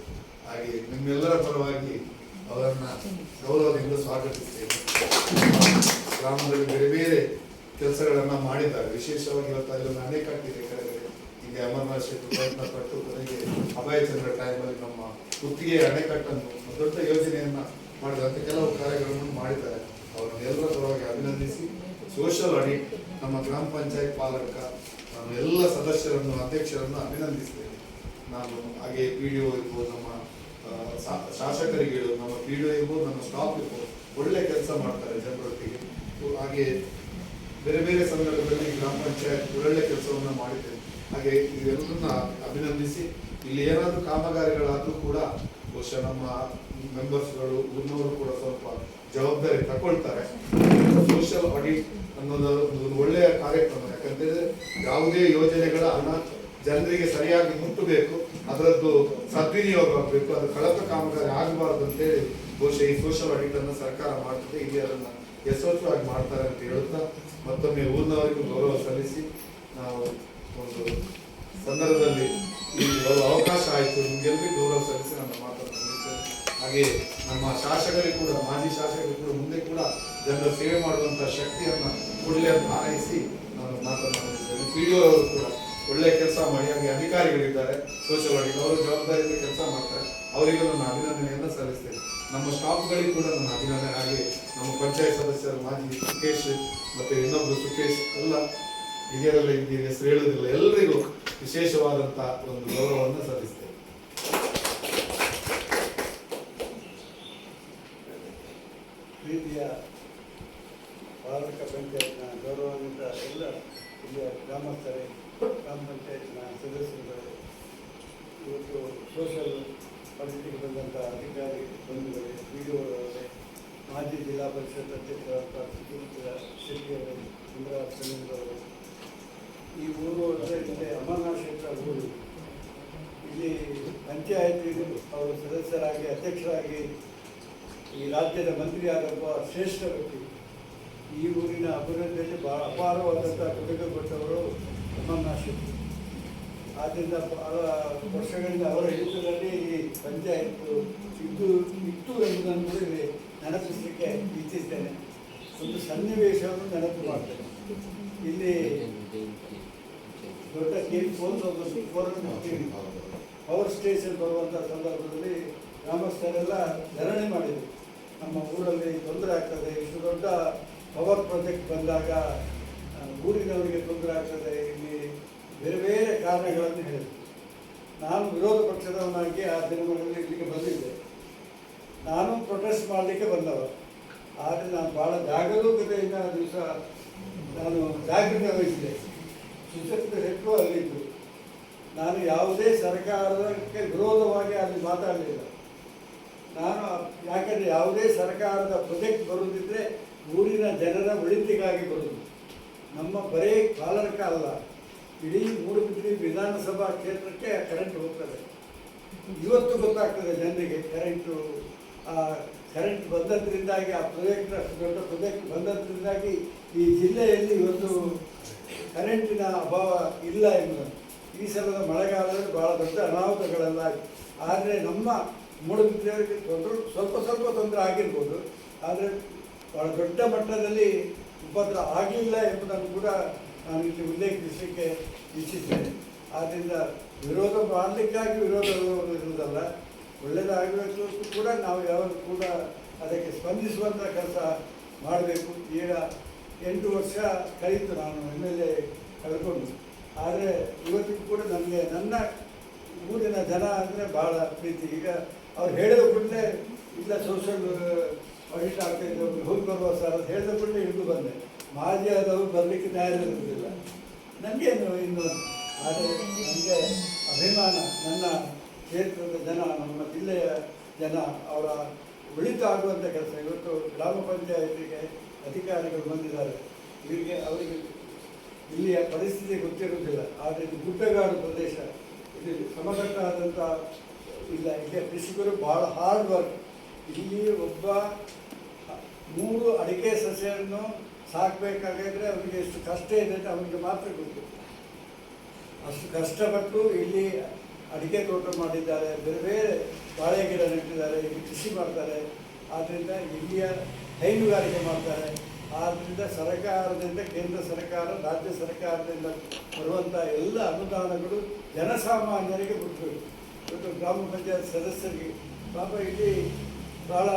Speaker 6: ಹಾಗೆ ನಿಮ್ಮೆಲ್ಲರ ಪರವಾಗಿ ಅವರನ್ನ ಗೌರವದಿಂದ ಸ್ವಾಗತಿಸ್ತೇವೆ. ಗ್ರಾಮದಲ್ಲಿ ಬೇರೆ ಬೇರೆ ಕೆಲಸಗಳನ್ನ ಮಾಡಿದ್ದಾರೆ. ವಿಶೇಷವಾಗಿ ಇವತ್ತು ಅಲ್ಲೊಂದು ಅಣೆಕಟ್ಟಿದೆ ಕೆಳಗಡೆ. ಈಗ ಅಮರನಾಥ್ ಶೆಟ್ಟಿ ಪ್ರಯತ್ನ ಪಟ್ಟು ಕೊನೆಗೆ ಅಭಯಚಂದ್ರ ಟೈಮಲ್ಲಿ ನಮ್ಮ ಗುತ್ತಿಗೆ ಅಣೆಕಟ್ಟನ್ನು ದೊಡ್ಡ ಯೋಜನೆಯನ್ನ ಮಾಡಿದಂತೆ ಕೆಲವು ಕಾರ್ಯಗಳನ್ನು ಮಾಡಿದ್ದಾರೆ. ಅವರನ್ನು ಎಲ್ಲರ ಪರವಾಗಿ ಅಭಿನಂದಿಸಿ ಸೋಷಿಯಲ್ ಆಡಿಟ್ ನಮ್ಮ ಗ್ರಾಮ ಪಂಚಾಯತ್ ಪಾಲಕ ನಾನು ಎಲ್ಲ ಸದಸ್ಯರನ್ನು ಅಧ್ಯಕ್ಷರನ್ನು ಅಭಿನಂದಿಸ್ತೇನೆ. ನಾನು ಹಾಗೆ PDO ಇರ್ಬೋದು, ನಮ್ಮ ಶಾಸಕರಿಗೆ ಹೇಳೋದು, ನಮ್ಮ PDO ಇರ್ಬೋದು, ನಮ್ಮ ಸ್ಟಾಫ್ ಇರ್ಬೋದು, ಒಳ್ಳೆ ಕೆಲಸ ಮಾಡ್ತಾರೆ ಜನರೊಟ್ಟಿಗೆ. ಹಾಗೆ ಬೇರೆ ಬೇರೆ ಸಂದರ್ಭದಲ್ಲಿ ಗ್ರಾಮ ಪಂಚಾಯತ್ ಒಳ್ಳೆ ಕೆಲಸವನ್ನ ಮಾಡಿದ್ದೇನೆ. ಹಾಗೆ ಇವೆಲ್ಲರನ್ನ ಅಭಿನಂದಿಸಿ ಇಲ್ಲಿ ಏನಾದರೂ ಕಾಮಗಾರಿಗಳಾದ್ರೂ ಕೂಡ ಬಹುಶಃ ನಮ್ಮ ಮೆಂಬರ್ಸ್ಗಳು ಊರಿನವರು ಕೂಡ ಸ್ವಲ್ಪ ಜವಾಬ್ದಾರಿ ತಗೊಳ್ತಾರೆ. ಸೋಷಿಯಲ್ ಆಡಿಟ್ ಅನ್ನೋದು ಒಂದು ಒಳ್ಳೆಯ ಕಾರ್ಯಕ್ರಮ. ಯಾಕಂತಂದ್ರೆ ಯಾವುದೇ ಯೋಜನೆಗಳ ಹಣ ಜನರಿಗೆ ಸರಿಯಾಗಿ ಮುಟ್ಟಬೇಕು, ಅದರದ್ದು ಸದ್ವಿನಿಯೋಗ ಆಗಬೇಕು, ಅದು ಕಳಪ ಕಾಮಗಾರಿ ಆಗಬಾರ್ದು ಅಂತೇಳಿ ಬಹುಶಃ ಈ ಸೋಷಿಯಲ್ ಆಡಿಟ್ ಅನ್ನು ಸರ್ಕಾರ ಮಾಡ್ತದೆ. ಇಲ್ಲಿ ಅದನ್ನ ಯಶಸ್ವಿಯಾಗಿ ಮಾಡ್ತಾರೆ ಅಂತ ಹೇಳುತ್ತಾ ಮತ್ತೊಮ್ಮೆ ಊರಿನವರಿಗೂ ಗೌರವ ಸಲ್ಲಿಸಿ ನಾವು ಒಂದು ಸಂದರ್ಭದಲ್ಲಿ ಈ ಅವಕಾಶ ಆಯಿತು ನಿಮ್ಗೆಲ್ಲರಿಗೂ ಗೌರವ ಸಲ್ಲಿಸಿ ನನ್ನ ಮಾತನ್ನು ಮುಗಿಸ್ತೇನೆ. ಹಾಗೆ ನಮ್ಮ ಶಾಸಕರಿಗೆ ಕೂಡ, ಮಾಜಿ ಶಾಸಕರಿಗೆ ಕೂಡ ಮುಂದೆ ಕೂಡ ಜನರ ಸೇವೆ ಮಾಡುವಂತಹ ಶಕ್ತಿಯನ್ನ ಕೊಡಲಿ ಅಂತ ಹಾರೈಸಿ ನಾನು ಮಾತನ್ನು ಮುಗಿಸ್ತೇನೆ. PDO ಅವರು ಕೂಡ ಒಳ್ಳೆ ಕೆಲಸ ಮಾಡಿ. ಹಾಗೆ ಅಧಿಕಾರಿಗಳಿದ್ದಾರೆ ಸೋಷಿಯಲ್ ವರ್ಕ್, ಅವರು ಜವಾಬ್ದಾರಿಯಿಂದ ಕೆಲಸ ಮಾಡ್ತಾರೆ. ಅವರಿಗೂ ನನ್ನ ಅಭಿನಂದನೆಯನ್ನು ಸಲ್ಲಿಸ್ತೇನೆ. ನಮ್ಮ ಸ್ಟಾಫ್ಗಳಿಗೆ ಕೂಡ ನನ್ನ ಅಭಿನಂದನೆ. ಹಾಗೆ ನಮ್ಮ ಪಂಚಾಯತ್ ಸದಸ್ಯರು ಮಾಜಿ ಸುಖೇಶ್ ಮತ್ತು ಇನ್ನೊಬ್ಬರು ಸುಖೇಶ್ ಎಲ್ಲ ಹಿರಿಯರೆಲ್ಲ ಇದ್ದೀರಿ, ಹೆಸರು ಹೇಳುವುದಿಲ್ಲ, ಎಲ್ಲರಿಗೂ ವಿಶೇಷವಾದಂಥ ಒಂದು ಗೌರವವನ್ನು ಸಲ್ಲಿಸ್ತೇನೆ.
Speaker 5: ಪ್ರೀತಿಯ ಪಾಲಕ ಪಂಚಾಯತ್ನ ಗೌರವಾನ್ವಿತ ಎಲ್ಲ ಇಲ್ಲಿಯ ಗ್ರಾಮಸ್ಥರೇ, ಗ್ರಾಮ ಪಂಚಾಯತ್ನ ಸದಸ್ಯರುಗಳು, ಇವತ್ತು ಸೋಷಲ್ ಪರಿಸ್ಥಿತಿಗೆ ಬಂದಂಥ ಅಧಿಕಾರಿ ಬಂಧುಗಳೇ, ವಿಡಿಯೋಗಳೇ, ಮಾಜಿ ಜಿಲ್ಲಾ ಪರಿಷತ್ ಅಧ್ಯಕ್ಷರಾದ ಸುಧೀಂದ್ರ ಶೆಟ್ಟಿಯವರೇ, ಇಂದ್ರಾಜ್ ಸಲೀಂರವರು, ಈ ಊರು ಅಂದರೆ ಇಲ್ಲಿ ಅಮರನಾಥ ಕ್ಷೇತ್ರ ಊರು. ಇಲ್ಲಿ ಪಂಚಾಯತಿ ಅವರು ಸದಸ್ಯರಾಗಿ ಅಧ್ಯಕ್ಷರಾಗಿ ಈ ರಾಜ್ಯದ ಮಂತ್ರಿ ಆಗಬ್ಬ ಶ್ರೇಷ್ಠ ವ್ಯಕ್ತಿ. ಈ ಊರಿನ ಅಭಿವೃದ್ಧಿಯಲ್ಲಿ ಬಹಳ ಅಪಾರವಾದಂಥ ಕೊಡುಗೆ ಕೊಟ್ಟವರು ಅಮರನಾಥ ಶೆಟ್ಟಿ. ಆದ್ದರಿಂದ ಬಹಳ ವರ್ಷಗಳಿಂದ ಅವರ ಹಿಡಿತದಲ್ಲಿ ಈ ಪಂಚಾಯತ್ ಇತ್ತು ಎಂಬುದನ್ನು ಕೂಡ ಇಲ್ಲಿ ನೆನಪಿಸಲಿಕ್ಕೆ ಇಚ್ಛಿಸ್ತೇನೆ. ಒಂದು ಸನ್ನಿವೇಶವನ್ನು ನೆನಪು ಮಾಡ್ತೇನೆ. ಇಲ್ಲಿ ದೊಡ್ಡ ಪವರ್ ಸ್ಟೇಷನ್ ಬರುವಂಥ ಸಂದರ್ಭದಲ್ಲಿ ಗ್ರಾಮಸ್ಥರೆಲ್ಲ ಧರಣಿ ಮಾಡಿದರು. ನಮ್ಮ ಊರಲ್ಲಿ ತೊಂದರೆ ಆಗ್ತದೆ, ಇಷ್ಟು ದೊಡ್ಡ ಪವರ್ ಪ್ರಾಜೆಕ್ಟ್ ಬಂದಾಗ ಊರಿನವರಿಗೆ ತೊಂದರೆ ಆಗ್ತದೆ, ಇಲ್ಲಿ ಬೇರೆ ಬೇರೆ ಕಾರಣಗಳನ್ನು ಹೇಳಿದರು. ನಾನು ವಿರೋಧ ಪಕ್ಷದವನಾಗಿ ಆ ದಿನಗಳಲ್ಲಿ ಇಲ್ಲಿಗೆ ಬಂದಿದ್ದೆ. ನಾನು ಪ್ರೊಟೆಸ್ಟ್ ಮಾಡಲಿಕ್ಕೆ ಬಂದವ. ಆದರೆ ನಾನು ಭಾಳ ಜಾಗರೂಕತೆಯಿಂದ ಆ ದಿವಸ ನಾನು ಜಾಗೃತಿ ವಹಿಸಿದೆ. ಸುಶಕ್ತ ಶೆಟ್ಟರು ಅಲ್ಲಿದ್ದರು. ನಾನು ಯಾವುದೇ ಸರ್ಕಾರಕ್ಕೆ ವಿರೋಧವಾಗಿ ಅಲ್ಲಿ ಮಾತಾಡಲಿಲ್ಲ. ನಾನು ಯಾಕಂದರೆ ಯಾವುದೇ ಸರ್ಕಾರದ ಪ್ರೊಜೆಕ್ಟ್ ಬರುವುದಿದ್ರೆ ಊರಿನ ಜನರ ಒಳಿತಿಗಾಗಿ ಬರುವುದು. ನಮ್ಮ ಬರೀ ಪಾಲಕ ಅಲ್ಲ, ಇಡೀ ಮೂಡುಬಿದಿರೆ ವಿಧಾನಸಭಾ ಕ್ಷೇತ್ರಕ್ಕೆ ಕರೆಂಟ್ ಹೋಗ್ತದೆ. ಇವತ್ತು ಗೊತ್ತಾಗ್ತದೆ ಜನರಿಗೆ ಕರೆಂಟ್ ಬಂದದ್ರಿಂದಾಗಿ, ಆ ಪ್ರಾಜೆಕ್ಟ್ ದೊಡ್ಡ ಪ್ರಾಜೆಕ್ಟ್ ಬಂದದ್ರಿಂದಾಗಿ ಈ ಜಿಲ್ಲೆಯಲ್ಲಿ ಇವತ್ತು ಕರೆಂಟಿನ ಅಭಾವ ಇಲ್ಲ ಎಂಬುದನ್ನು. ಈ ಸಲದ ಮಳೆಗಾಲದಲ್ಲಿ ಭಾಳ ದೊಡ್ಡ ಅನಾಹುತಗಳೆಲ್ಲ ಆಗಿದೆ. ಆದರೆ ನಮ್ಮ ಮೂಡುಬಿದಿರೆಯವರಿಗೆ ಸ್ವಲ್ಪ ತೊಂದರೆ ಆಗಿರ್ಬೋದು, ಆದರೆ ಭಾಳ ದೊಡ್ಡ ಮಟ್ಟದಲ್ಲಿ ಉಪದ್ರ ಆಗಲಿಲ್ಲ ಎಂಬುದನ್ನು ಕೂಡ ನಾನು ಇಲ್ಲಿ ಉಲ್ಲೇಖಿಸಲಿಕ್ಕೆ ಇಚ್ಛಿಸ್ತೇನೆ. ಆದ್ದರಿಂದ ವಿರೋಧ ಮಾಡಲಿಕ್ಕಾಗಿ ವಿರೋಧ ಇರುವುದಲ್ಲ, ಒಳ್ಳೆಯದಾಗಬೇಕು ಕೂಡ ನಾವು ಯಾವಾಗ ಕೂಡ ಅದಕ್ಕೆ ಸ್ಪಂದಿಸುವಂಥ ಕೆಲಸ ಮಾಡಬೇಕು. ಈಗ 8 ವರ್ಷ ಕಳೆಯಿತು ನಾನು MLA ಕಳ್ಕೊಂಡು. ಆದರೆ ಇವತ್ತಿಗೂ ಕೂಡ ನನಗೆ ನನ್ನ ಊರಿನ ಜನ ಅಂದರೆ ಭಾಳ ಪ್ರೀತಿ. ಈಗ ಅವ್ರು ಹೇಳಿದ ಕೂಡಲೇ ಇಲ್ಲ ಸೋಷಲ್ ಆಡಿಟ್ ಆಗ್ತಾಯಿದ್ದವ್ರು ಹೋಗಿ ಬರುವ ಸರ್ ಅಂತ ಹೇಳಿದ ಕೂಡಲೇ ಹಿಡಿದು ಬಂದೆ. ಮಾಜಿ ಆದವರು ಬರಲಿಕ್ಕೆ ನ್ಯಾಯ ಇರುವುದಿಲ್ಲ ನನಗೇನು ಇನ್ನು. ಆದರೆ ನನಗೆ ಅಭಿಮಾನ, ನನ್ನ ಕ್ಷೇತ್ರದ ಜನ, ನಮ್ಮ ಜಿಲ್ಲೆಯ ಜನ, ಅವರ ಒಳಿತು ಆಗುವಂಥ ಕೆಲಸ. ಇವತ್ತು ಗ್ರಾಮ ಪಂಚಾಯತಿಗೆ ಅಧಿಕಾರಿಗಳು ಬಂದಿದ್ದಾರೆ. ಅವರಿಗೆ ಇಲ್ಲಿಯ ಪರಿಸ್ಥಿತಿ ಗೊತ್ತಿರುವುದಿಲ್ಲ. ಆದರೆ ಇದು ಗುಡ್ಡಗಾಡು ಪ್ರದೇಶ, ಇದು ಸಮತಟ್ಟಾದಂಥ ಇಲ್ಲ. ಇಲ್ಲಿ ಕೃಷಿಕರು ಭಾಳ ಹಾರ್ಡ್ ವರ್ಕ್. ಇಲ್ಲಿ ಒಬ್ಬ 3 ಅಡಿಕೆ ಸಸ್ಯವನ್ನು ಸಾಕಬೇಕಾಗಿದ್ರೆ ಅವರಿಗೆ ಎಷ್ಟು ಕಷ್ಟ ಇದೆ ಅಂತ ಅವನಿಗೆ ಮಾತ್ರ ಗೊತ್ತು. ಅಷ್ಟು ಕಷ್ಟಪಟ್ಟು ಇಲ್ಲಿ ಅಡಿಕೆ ತೋಟ ಮಾಡಿದ್ದಾರೆ, ಬೇರೆ ಬೇರೆ ಬಾಳೆ ಗಿಡ ನೆಟ್ಟಿದ್ದಾರೆ, ಇಲ್ಲಿ ಕೃಷಿ ಮಾಡ್ತಾರೆ. ಆದ್ದರಿಂದ ಇಲ್ಲಿಯ ಹೈನುಗಾರಿಕೆ ಮಾಡ್ತಾರೆ. ಆದ್ದರಿಂದ ಸರ್ಕಾರದಿಂದ, ಕೇಂದ್ರ ಸರ್ಕಾರ, ರಾಜ್ಯ ಸರ್ಕಾರದಿಂದ ಬರುವಂಥ ಎಲ್ಲ ಅನುದಾನಗಳು ಜನಸಾಮಾನ್ಯರಿಗೆ ಬಿಡಬೇಕು. ಇವತ್ತು ಗ್ರಾಮ ಪಂಚಾಯತ್ ಸದಸ್ಯರಿಗೆ ಪಾಪ ಇಲ್ಲಿ ಭಾಳ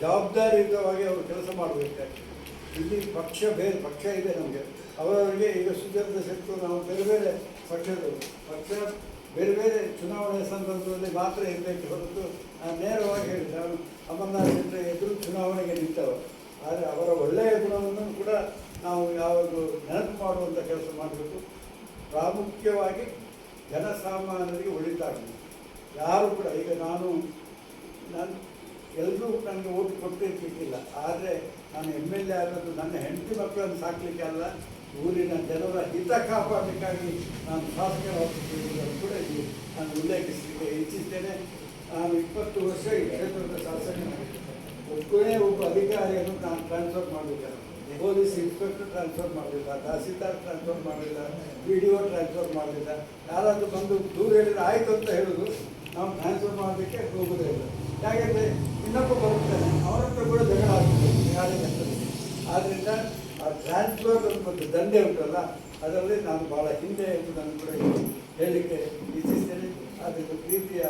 Speaker 5: ಜವಾಬ್ದಾರಿಯುತವಾಗಿ ಅವರು ಕೆಲಸ ಮಾಡಬೇಕಾಗ್ತದೆ. ಇಲ್ಲಿ ಬೇರೆ ಪಕ್ಷ ಇದೆ ನಮಗೆ. ಅವರವರಿಗೆ ಈಗ ಸುಧೀಂದ್ರ ಶೆಟ್ಟರು, ನಾವು ಬೇರೆ ಬೇರೆ ಪಕ್ಷ ಬೇರೆ ಬೇರೆ ಚುನಾವಣೆ ಸಂದರ್ಭದಲ್ಲಿ ಮಾತ್ರ ಇರಬೇಕು ಹೊರತು ನಾನು ನೇರವಾಗಿ ಹೇಳಿದೆ. ನಾನು ಅಮರನಾಥ ಶೆಟ್ಟರ ಎದುರು ಚುನಾವಣೆಗೆ ನಿಂತವ. ಆದರೆ ಅವರ ಒಳ್ಳೆಯ ಗುಣವನ್ನು ಕೂಡ ನಾವು ಯಾವಾಗಲೂ ನೆನಪು ಮಾಡುವಂಥ ಕೆಲಸ ಮಾಡಬೇಕು. ಪ್ರಾಮುಖ್ಯವಾಗಿ ಜನಸಾಮಾನ್ಯರಿಗೆ ಒಳಿತಾಗಬೇಕು. ಯಾರು ಕೂಡ ಈಗ ನಾನು ಎಲ್ಲರೂ ನನಗೆ ಓಟ್ ಕೊಟ್ಟಿರ್ಲಿಕ್ಕಿಲ್ಲ. ಆದರೆ ನಾನು MLA ಆದದ್ದು ನನ್ನ ಹೆಂಡತಿ ಮಕ್ಕಳನ್ನು ಸಾಕಲಿಕ್ಕೆ ಅಲ್ಲ, ಊರಿನ ಜನರ ಹಿತ ಕಾಪಾಡಲಿಕ್ಕಾಗಿ ನಾನು ಶಾಸಕರಾಗಿರುವುದನ್ನು ಕೂಡ ಇಲ್ಲಿ ನಾನು ಉಲ್ಲೇಖಿಸಲಿಕ್ಕೆ ಇಚ್ಛಿಸ್ತೇನೆ. ನಾನು 20 ವರ್ಷ ಈ ಕ್ಷೇತ್ರದ ಶಾಸಕನಾಗಿದ್ದೇನೆ. ಒಬ್ಬ ಅಧಿಕಾರಿಯನ್ನು ನಾನು ಟ್ರಾನ್ಸ್ಫರ್ ಮಾಡಲಿಲ್ಲ. ಪೊಲೀಸ್ ಇನ್ಸ್ಪೆಕ್ಟರ್ ಟ್ರಾನ್ಸ್ಫರ್ ಮಾಡಲಿಲ್ಲ, ತಹಸೀಲ್ದಾರ್ ಟ್ರಾನ್ಸ್ಫರ್ ಮಾಡಲಿಲ್ಲ, PDO ಟ್ರಾನ್ಸ್ಫರ್ ಮಾಡಲಿಲ್ಲ. ಯಾರಾದರೂ ಬಂದು ದೂರ ಹೇಳಿದರೆ ಆಯಿತು ಅಂತ ಹೇಳೋದು, ನಾವು ಟ್ರಾನ್ಸ್ಫರ್ ಮಾಡಲಿಕ್ಕೆ ಹೋಗೋದೇ ಇಲ್ಲ. ಯಾಕೆಂದರೆ ಇನ್ನೊಬ್ಬ ಬರುತ್ತಾನೆ, ಅವರ ಹತ್ರ ಕೂಡ ಜಗಳ ಆಗ್ತದೆ ಕಾರ್ಯಕರ್ತರಿಗೆ. ಆದ್ದರಿಂದ ಆ ಟ್ರಾನ್ಸ್ಫರ್ ಒಂದು ದಂಧೆ ಉಂಟಲ್ಲ, ಅದರಲ್ಲಿ ನಾನು ಭಾಳ ಹಿಂದೆ ಎಂಬುದನ್ನು ಕೂಡ ಇಲ್ಲಿ ಹೇಳಲಿಕ್ಕೆ ಇಚ್ಛಿಸ್ತೇನೆ. ಆದ್ದರಿಂದ ಪ್ರೀತಿಯ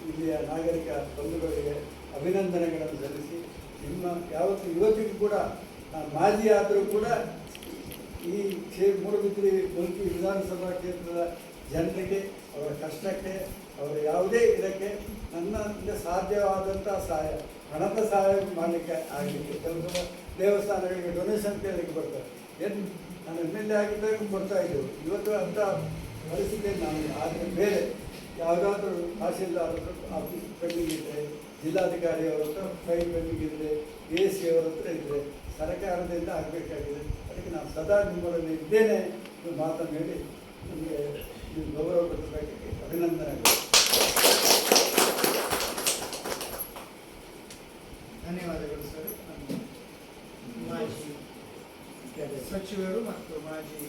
Speaker 5: ಇಲ್ಲಿಯ ನಾಗರಿಕ ಬಂಧುಗಳಿಗೆ ಅಭಿನಂದನೆಗಳನ್ನು ಸಲ್ಲಿಸಿ, ನಿಮ್ಮ ಯಾವತ್ತು ಇವತ್ತಿಗೂ ಕೂಡ ನಾನು ಮಾಜಿ ಆದರೂ ಕೂಡ ಈ ಮೂಡುಬಿದಿರೆ ಮುಲ್ಕಿ ವಿಧಾನಸಭಾ ಕ್ಷೇತ್ರದ ಜನರಿಗೆ, ಅವರ ಕಷ್ಟಕ್ಕೆ, ಅವರ ಯಾವುದೇ ಇದಕ್ಕೆ ನನ್ನಿಂದ ಸಾಧ್ಯವಾದಂಥ ಸಹಾಯ, ಹಣದ ಸಹಾಯ ಮಾಡಲಿಕ್ಕೆ ಆಗಲಿಕ್ಕೆ, ಕೆಲವು ದೇವಸ್ಥಾನಗಳಿಗೆ ಡೊನೇಷನ್ ಕೇಳಲಿಕ್ಕೆ ಬರ್ತಾರೆ. ಏನು ನಾನು MLA ಆಗಿದ್ದಾಗ ಕೊಡ್ತಾ ಇದ್ದೆವು. ಇವತ್ತು ಅಂಥ ಪರಿಸ್ಥಿತಿ ನಾನು. ಆದರೆ ಬೇರೆ ಯಾವುದಾದ್ರೂ ತಹಶೀಲ್ದಾರ್ ಆಫೀಸ್ ಪೆಂಡಿಂಗ್ ಇದ್ದರೆ, ಜಿಲ್ಲಾಧಿಕಾರಿ ಅವರ ಹತ್ರ ಫೈಲ್ ಪೆಂಡಿಂಗ್ ಇದ್ದರೆ, AC ಅವರ ಹತ್ರ ಇದ್ದರೆ ಸರ್ಕಾರದಿಂದ ಆಗಬೇಕಾಗಿದೆ. ಅದಕ್ಕೆ ನಾನು ಸದಾ ನಿಮ್ಮೊಡನೆ ಇದ್ದೇನೆ ಎಂದು ಮಾತನ್ನು ಹೇಳಿ ನಿಮಗೆ ನೀವು ಗೌರವ ಕೊಡಬೇಕಾಗಿ ಅಭಿನಂದನೆಗಳು.
Speaker 7: ಧನ್ಯವಾದಗಳು ಸರ್. ಮಾಜಿ ಸಚಿವರು ಮತ್ತು ಮಾಜಿ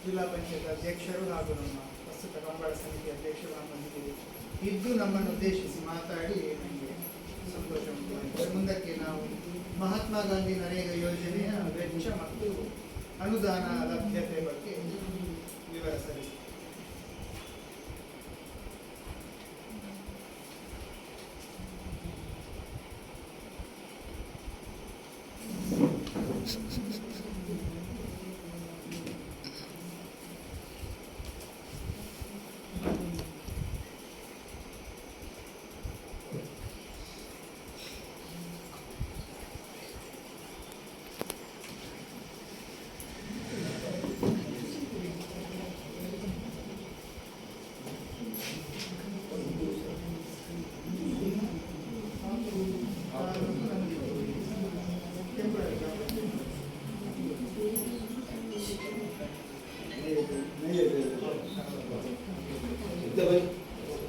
Speaker 7: ಜಿಲ್ಲಾ ಪಂಚಾಯತ್ ಅಧ್ಯಕ್ಷರು ಹಾಗೂ ನಮ್ಮ ಪ್ರಸ್ತುತ ಕಂಬಳ ಸಮಿತಿ ಅಧ್ಯಕ್ಷರು ನಮ್ಮೊಂದಿಗೆ ಇದ್ದು ನಮ್ಮನ್ನು ಉದ್ದೇಶಿಸಿ ಮಾತಾಡಿ ನನಗೆ ಸಂತೋಷ ಉಂಟಾಗಿದೆ. ಮುಂದಕ್ಕೆ ನಾವು ಮಹಾತ್ಮ ಗಾಂಧಿ ನರೇಗಾ ಯೋಜನೆಯ ವೆಚ್ಚ ಮತ್ತು ಅನುದಾನ ಲಭ್ಯತೆ ಬಗ್ಗೆ ವಿವರ ಸಲ್ಲಿಸಿ.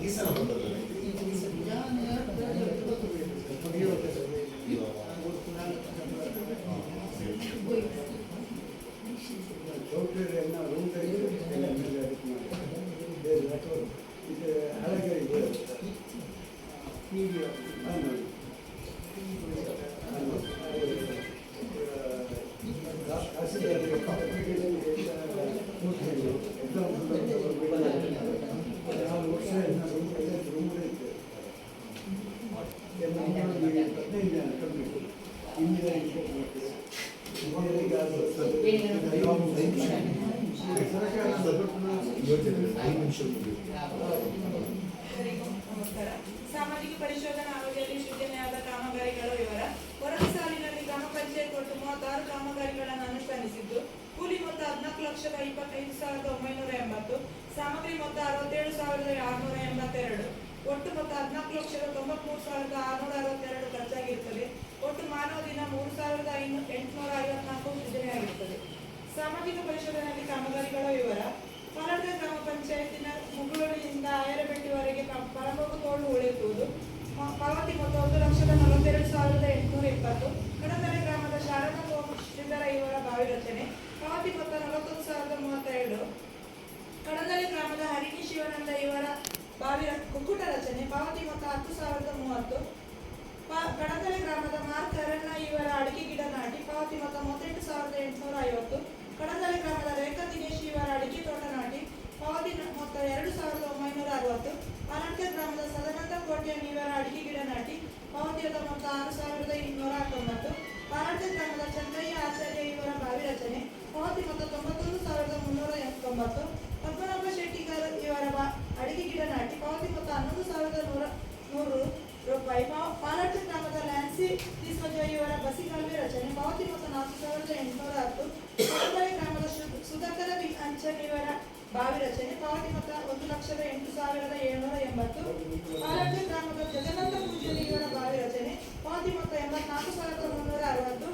Speaker 6: ಈ ಸಲ ಬಂದದ್ದು
Speaker 5: ಚೌಟ್ರಿಯನ್ನು ರೂಮ್ ಇದು ಹಳಗರಿ
Speaker 8: ನಮಸ್ಕಾರ. ಸಾಮಾಜಿಕ ಪರಿಶೋಧನಾ ಅವಧಿಯಲ್ಲಿ ಸೃಜನೆಯಾದ ಕಾಮಗಾರಿಗಳ ವಿವರ. ಹೊರಗ ಸಾಲಿನಲ್ಲಿ ಗ್ರಾಮ ಪಂಚಾಯತ್ ಒಟ್ಟು 36 ಕಾಮಗಾರಿಗಳನ್ನು ಅನುಷ್ಠಾನಿಸಿದ್ದು, ಕೂಲಿ ಮೊತ್ತ 14,25,980, ಸಾಮಗ್ರಿ ಮೊತ್ತ 67,682, ಒಟ್ಟು ಮೊತ್ತ 14,93,662 ಖರ್ಚಾಗಿರುತ್ತದೆ. ಒಟ್ಟು ಮಾನವ ದಿನ 3,854 ಸೃಜನೆಯಾಗಿರುತ್ತದೆ. ಸಾಮಾಜಿಕ ಪರಿಶೋಧನೆಯಲ್ಲಿ ಕಾಮಗಾರಿಗಳ ವಿವರ. ಪಾಲಡ್ಕ ಗ್ರಾಮ ಪಂಚಾಯತಿನ ಮುಗುಳಿಯಿಂದ ಆಯರಬೆಟ್ಟಿವರೆಗೆ ಪರಮೋಗ ತೋಳು ಉಳಿಯುವುದು. ಪಾವತಿ ಮೊತ್ತ 1,42,820. ಕಡತಲೆ ಗ್ರಾಮದ ಶಾರದಾ ಶ್ರೀಧರ ಇವರ ಬಾವಿ ರಚನೆ. ಪಾವತಿ ಮೊತ್ತ 41,032. ಕಡತಲೆ ಗ್ರಾಮದ ಹರಿಣಿ ಶಿವಾನಂದ ಇವರ ಬಾವಿ ಕುಕ್ಕುಟ ರಚನೆ. ಪಾವತಿ ಮೊತ್ತ 10,030. ಕಡತಲೆ ಗ್ರಾಮದ ಮಾರ್ಕ್ ಅರಣ್ಯ ಇವರ ಅಡಿಕೆ ಗಿಡ ನಾಟಿ. ಪಾವತಿ ಮೊತ್ತ 38,850. ಕಡತಲೆ ಗ್ರಾಮದ ರೇಖಾ ದಿನೇಶ್ ಇವರ ಅಡಿಕೆ ತೋಟ ನಾಟಿ. ಪಾವತಿ ಮೊತ್ತ 2,960. ಪಾಲಡ್ಕ ಗ್ರಾಮದ ಸದಾನಂದ ಕೋಟ್ಯಾನ್ ಇವರ ಅಡಿಕೆ ಗಿಡ ನಾಟಿ. ಪಾವತಿಯಾದ ಮೊತ್ತ 6,219. ಪಾಲಡ್ಕ ಗ್ರಾಮದ ಚಂದ್ರಯ್ಯ ಆಚಾರ್ಯ ಇವರ ಬಾವಿ ರಚನೆ. ಪಾವತಿ ಮೊತ್ತ 91,390. ಪದ್ಮನಾಭ ಶೆಟ್ಟಿಗಾರ್ ಇವರ ಅಡಿಕೆ ಗಿಡ ನಾಟಿ. ಪಾವತಿ ಮೊತ್ತ 11,100 ರೂಪಾಯಿ. ಪಾಲಡ್ಕ ಗ್ರಾಮದ ಲ್ಯಾನ್ಸಿ ಡಿಸೋಜ ಇವರ ಬಸಿಗಾಲುವೆ ರಚನೆ. ಪಾವತಿ ಮೊತ್ತ 4,810. ಕಡತಲೆ ಗ್ರಾಮದ ಸುಧಾಕರ ಬಿ ಅಂಚನ್ ಇವರ ಬಾವಿ ರಚನೆ. ಪಾವತಿ ಮೊತ್ತ 1,08,780. ಪಾಲಡ್ಕ ಗ್ರಾಮದ ಜಗನ್ನಾಥ ಪೂಜಾರಿ ಇವರ ಬಾವಿ ರಚನೆ. ಪಾವತಿ ಮೊತ್ತ 84,360.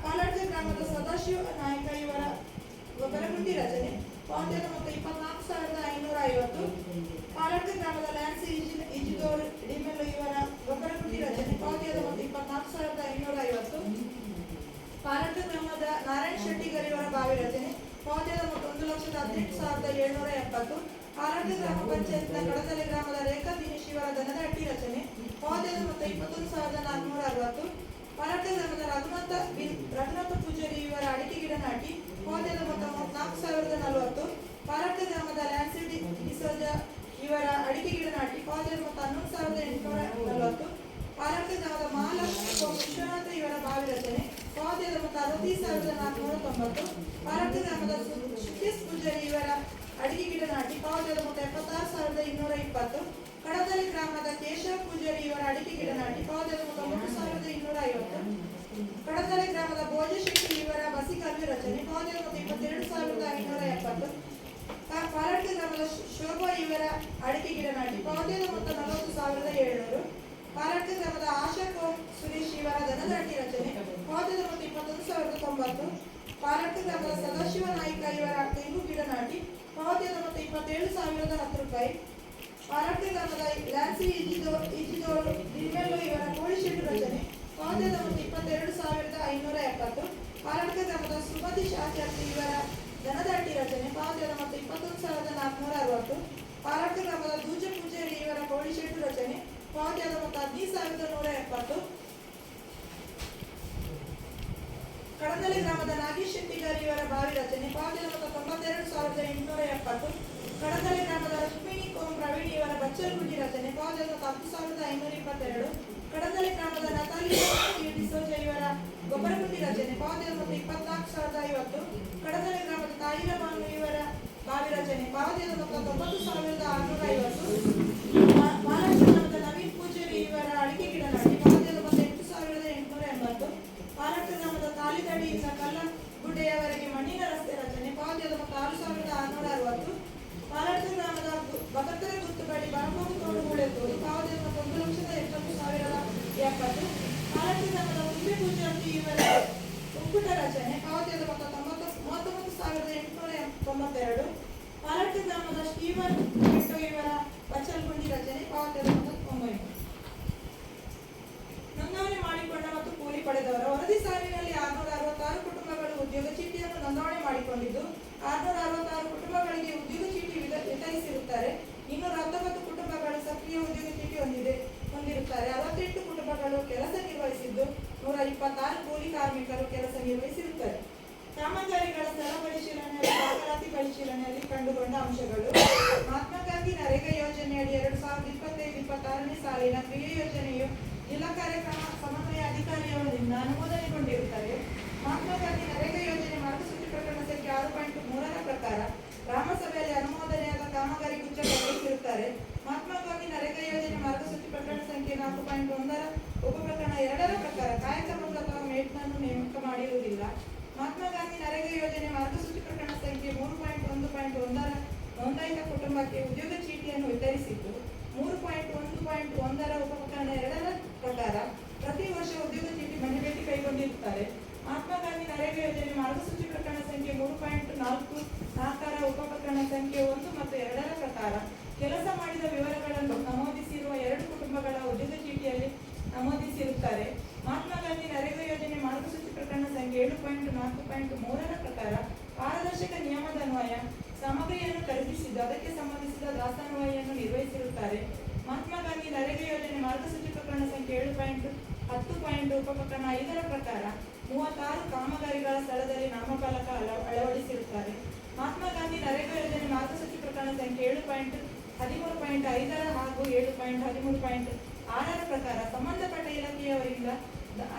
Speaker 8: ಪಾಲಡ್ಕ ಗ್ರಾಮದ ಸದಾಶಿವ ನಾಯಕ ಇವರ ಗೊಬ್ಬರಗುಂಡಿ ರಚನೆ. ಪಾವತಿಯಾದ ಮೊತ್ತ 24,550. ಪಾಲಡ್ಕ ಗ್ರಾಮದ ಲ್ಯಾನ್ಸಿ ಇಜಿದೋರ್ ಡಿಮೆಲ್ ಇವರ ಗೊಬ್ಬರಗುಂಡಿ ರಚನೆ. ಪಾವತಿಯಾದ ಮೊತ್ತ 24,550. ಪಾಲಡ್ಕ ಗ್ರಾಮದ ನಾರಾಯಣ ಶೆಟ್ಟಿಗರ್ ಇವರ ಬಾವಿ ರಚನೆ. ಪಾವತಿಯಾದ ಮೊತ್ತ 1,18,770. ಪಾಲಡ್ಕ ಗ್ರಾಮ ಪಂಚಾಯತ್ನ ಕಡತಲೆ ಗ್ರಾಮದ ರೇಖಾ ದಿನೇಶ್ ಇವರ ದನದ ಹಟ್ಟಿ ರಚನೆ. ಪಾವತಿಯಾದ ಮೊತ್ತ 21,460. ಪಾಲಾಟ ಗ್ರಾಮದ ರಘುನಾಥ ಪೂಜಾರಿ ಇವರ ಅಡಿಕೆ ಗಿಡ ನಾಟಿ ಮೌಲ್ಯದ ಮೊತ್ತ 4,040. ಪಾಲಾಟ ಗ್ರಾಮದ ಲ್ಯಾನ್ಸಿ ಡಿಸೋಜ ಇವರ ಅಡಿಕೆ ಗಿಡ ನಾಟಿ ಮೌಲ್ಯದ ಮೊತ್ತ 11,840. ಪಾಲಾಟ ಗ್ರಾಮದ ಮಹಾಲಕ್ಷ್ಮಿ ವಿಶ್ವನಾಥ ಇವರ ಬಾವಿ ರಚನೆ ಮೌಲ್ಯದ ಮೊತ್ತ 60,490. ಪಾಲಾಟ ಗ್ರಾಮದ ಸುಖೇಶ್ ಪೂಜಾರಿ ಇವರ ಅಡಿಕೆ ಗಿಡ ನಾಟಿ ಮೌಲ್ಯದ ಮೊತ್ತ 76,220. ಕಡದಲಿ ಗ್ರಾಮದ ಕೇಶವ ಪೂಜಾರಿ ಇವರ ಅಡಿಕೆ ಗಿಡ ನಾಟಿ ಮೌಲ್ಯದ ಮೊತ್ತ 3,250. ಕಡದಲಿ ಗ್ರಾಮದ ಭೋಜಶೆಟ್ಟಿ ಇವರ ಬಸಿಕಲ್ಲು ರಚನೆ ಮೌಲ್ಯದ ಮೊತ್ತ 22,570. ಪಾಲಾಟ ಗ್ರಾಮದ ಶೋಭಾ ಇವರ ಅಡಿಕೆ ಗಿಡ ನಾಟಿ ಮೌಲ್ಯದ ಮೊತ್ತ 40,700. ಪಾಲಾಟ ಗ್ರಾಮದ ಆಶಾ ಸುರೇಶ್ ಇವರ ದನದಾಟಿ ರಚನೆ ಮೌಲ್ಯದ ಮೊತ್ತ 21,090. ಪಾಲಾಟ ಗ್ರಾಮದ ಸದಾಶಿವ ನಾಯ್ಕ ಇವರ ತೆಂಗು ಗಿಡ ನಾಟಿ ಮೌಲ್ಯದ ಮೊತ್ತ 27,010 ರೂಪಾಯಿ. ಪಾಲಾಟ ಗ್ರಾಮದ ಲ್ಯಾನ್ಸಿ ಇಜಿದೋಳು ದಿರ್ಮೆಲ್ಲು ಇವರ ಕೋಳಿ ಶೆಡ್ ರಚನೆ ಮೌಲ್ಯದ ಮೊತ್ತ 22,570. ಪಾಲಾಟ ಗ್ರಾಮದ ಸುಮತಿ ಶಾಚಾರ್ತಿ ಇವರ ದನದಾಟಿ ರಚನೆ ಮೌಲ್ಯದ ಮೊತ್ತ 21,460. ಪಾಲಾಟ ಗ್ರಾಮದ ದೂಜ ಪೂಜಾರಿ ಇವರ ಕೋಳಿ ಶೆಡ್ ರಚನೆ ಮೌಲ್ಯದ ಮೊತ್ತ 15,170. ಕಡದಲಿ ಗ್ರಾಮದ ನಾಗೇಶ್ ಶೆಟ್ಟಿಗಾರ್ ಇವರ ಬಾವಿ ರಚನೆ ಮೌಲ್ಯದ ಮೊತ್ತ 92,870. ಕಡದಲಿ ಗ್ರಾಮದ ರುಕ್ಮಿಣಿ ಪ್ರವೀಣ್ ಇವರ ಬಚ್ಚಲಗುಂಡಿ ರಚನೆ ಮೌಲ್ಯದ ಮೊತ್ತ 10,522. ಕಡದಲಿ ಗ್ರಾಮದ ನತಾಲಿ ಡಿಸೋಜ ಇವರ ಗೊಬ್ಬರಗುಂಡಿ ರಚನೆ ಮೌಲ್ಯದ ಮೊತ್ತ 24,050. ಕಡದಲಿ ಗ್ರಾಮದ ತಾಯಿರ ಬಾನು ಇವರ ಬಾವಿ ರಚನೆ ಮೌಲ್ಯದ ಮೊತ್ತ 90,650. ಮಹಾರಾಷ್ಟ್ರ ಗ್ರಾಮದ ನವೀನ್ ಪೂಜಾರಿ ಇವರ ಅಡಿಕೆ ಗಿಡ ನಾಟಿ ಮೌಲ್ಯದ ಮೊತ್ತ 8,880. ಪಾಲಾಟ ಗ್ರಾಮದ ತಾಳಿದಡಿಯಿಂದ ಕಲ್ಲಗುಡ್ಡೆಯವರೆಗೆ ಮಣ್ಣಿನ ರಸ್ತೆ ರಚನೆ ಮೌಲ್ಯದ ಮೊತ್ತ 6,660. ಪಾಲಾಟ ಗ್ರಾಮದ ಬಕತ್ತರ ಗುತ್ತು ಬಳಿ ಬರಬಹುದು ತೋಡು ಮೂಳೆತ್ತೋಡು ಮೌಲ್ಯದ ಮೊತ್ತ 1,70,70. ಪಾಲಾಟ ಗ್ರಾಮದ ಉಂಬೆ ಪೂಜಾರಿ ಇವರ ಉಕ್ಕುಟ ರಚನೆ ಮೌಲ್ಯದ ಮೊತ್ತ 39,892. ಪಾಲಾಟ ಗ್ರಾಮದ ಸ್ಟೀವನ್ ಪಿಂಟೋ ಇವರ ಬಚ್ಚಲಗುಂಡಿ ರಚನೆ ಮೌಲ್ಯದ ಮೊತ್ತ 900. ನೋಂದಣಿ ಮಾಡಿಕೊಂಡ ಮತ್ತು ಕೂಲಿ ಪಡೆದವರ ವರದಿ ಸಾಲಿನಲ್ಲಿ 666 ಕುಟುಂಬಗಳು ಉದ್ಯೋಗ ಚೀಟಿಯನ್ನು ನೋಂದಣಿ ಮಾಡಿಕೊಂಡಿದ್ದು 666 ಕುಟುಂಬಗಳಿಗೆ ಉದ್ಯೋಗ ಚೀಟಿ ವಿತರಿಸಿರುತ್ತಾರೆ. 219 ಕುಟುಂಬಗಳು ಸಕ್ರಿಯ ಉದ್ಯೋಗ ಚೀಟಿ ಹೊಂದಿರುತ್ತಾರೆ. 68 ಕುಟುಂಬಗಳು ಕೆಲಸ ನಿರ್ವಹಿಸಿದ್ದು 126 ಕೂಲಿ ಕಾರ್ಮಿಕರು ಕೆಲಸ ನಿರ್ವಹಿಸಿರುತ್ತಾರೆ. ಕಾಮಗಾರಿಗಳ ಸ್ಥಳ ಪರಿಶೀಲನೆಯಲ್ಲಿ ದಾಖಲಾತಿ ಪರಿಶೀಲನೆಯಲ್ಲಿ ಕಂಡುಕೊಂಡ ಅಂಶಗಳು: ಮಹಾತ್ಮ ಗಾಂಧಿ ನರೇಗಾ ಯೋಜನೆಯಡಿ 2025-26ನೇ ಸಾಲಿನ ಕ್ರಿಯಾ ಯೋಜನೆಯು ಜಿಲ್ಲಾ ಕಾರ್ಯಕ್ರಮ ಸಮನ್ವಯ ಅಧಿಕಾರಿಯವರಿಂದ ಅನುಮೋದನೆಗೊಂಡಿರುತ್ತದೆ. ಮಹಾತ್ಮ ಗಾಂಧಿ ನರೇಗಾ ಯೋಜನೆ ಮಾರ್ಗಸೂಚಿ ಪ್ರಕರಣ ಸಂಖ್ಯೆ 6.3ರ ಪ್ರಕಾರ ಗ್ರಾಮಸಭೆಯಲ್ಲಿ ಅನುಮೋದನೆಯಾದ ಕಾಮಗಾರಿ ಗುಚ್ಚಗಳಿರುತ್ತಾರೆ. ಮಹಾತ್ಮ ಗಾಂಧಿ ನರೇಗಾ ಯೋಜನೆ ಮಾರ್ಗಸೂಚಿ ಪ್ರಕರಣ ಸಂಖ್ಯೆ 4.1ರ ಉಪಪ್ರಕರಣ 2ರ ಪ್ರಕಾರ ಕಾಯಕ ಮಂತ್ರ ಅಥವಾ ಮೇಟ್ನನ್ನು ನೇಮಕ ಮಾಡಿರುವುದಿಲ್ಲ. ಮಹಾತ್ಮ ಗಾಂಧಿ ನರೇಗಾ ಯೋಜನೆ ಮಾರ್ಗಸೂಚಿ ಪ್ರಕರಣ ಸಂಖ್ಯೆ 3.1.1ರ ನೋಂದಾಯಿತ ಕುಟುಂಬಕ್ಕೆ ಉದ್ಯೋಗ ಚೀಟಿಯನ್ನು ವಿತರಿಸಿದ್ದು 3.1.1ರ ಉಪಪ್ರಕರಣ 2ರ ಪ್ರಕಾರ ಪ್ರತಿ ವರ್ಷ ಉದ್ಯೋಗ ಚೀಟಿ ಮನೆ ಭೇಟಿ ಕೈಗೊಂಡಿರುತ್ತಾರೆ. ಮಹಾತ್ಮ ಗಾಂಧಿ ನರೇಗಾ ಯೋಜನೆ ಮಾರ್ಗಸೂಚಿ ಪ್ರಕರಣ ಸಂಖ್ಯೆ 3.4ರ ಉಪಪ್ರಕರಣ ಸಂಖ್ಯೆ 1 ಮತ್ತು 2ರ ಪ್ರಕಾರ ಕೆಲಸ ಮಾಡಿದ ವಿವರಗಳನ್ನು ನಮೂದಿಸಿರುವ 2 ಕುಟುಂಬಗಳ ಉದ್ಯೋಗ ಚೀಟಿಯಲ್ಲಿ ನಮೂದಿಸಿರುತ್ತಾರೆ. ಮಹಾತ್ಮ ಗಾಂಧಿ ನರೇಗಾ ಯೋಜನೆ ಮಾರ್ಗಸೂಚಿ ಪ್ರಕರಣ ಸಂಖ್ಯೆ 7.4.3ರ ಪ್ರಕಾರ ಪಾರದರ್ಶಕ ನಿಯಮದನ್ವಯ ಸಾಮಗ್ರಿಯನ್ನು ಖರೀದಿಸಿದ್ದು ಅದಕ್ಕೆ ಸಂಬಂಧಿಸಿದ ದಾಸ್ತಾನುವನ್ನು ನಿರ್ವಹಿಸಿರುತ್ತಾರೆ. ಮಹಾತ್ಮ ಗಾಂಧಿ ನರೇಗಾ ಯೋಜನೆ ಮಾರ್ಗಸೂಚಿ ಪ್ರಕರಣ ಸಂಖ್ಯೆ 7.10. ಉಪಪ್ರಕರಣ 5ರ ಪ್ರಕಾರ 36 ಕಾಮಗಾರಿಗಳ ಸ್ಥಳದಲ್ಲಿ ನಾಮಫಲಕ ಅಳವಡಿಸಿರುತ್ತಾರೆ. ಮಹಾತ್ಮ ಗಾಂಧಿ ನರೇಗಾ ಯೋಜನೆ ಮಾರ್ಗಸೂಚಿ ಪ್ರಕರಣ ಸಂಖ್ಯೆ 7.13.5 ಹಾಗೂ 7.13.6ರ ಪ್ರಕಾರ ಸಂಬಂಧಪಟ್ಟ ಇಲಾಖೆಯವರಿಂದ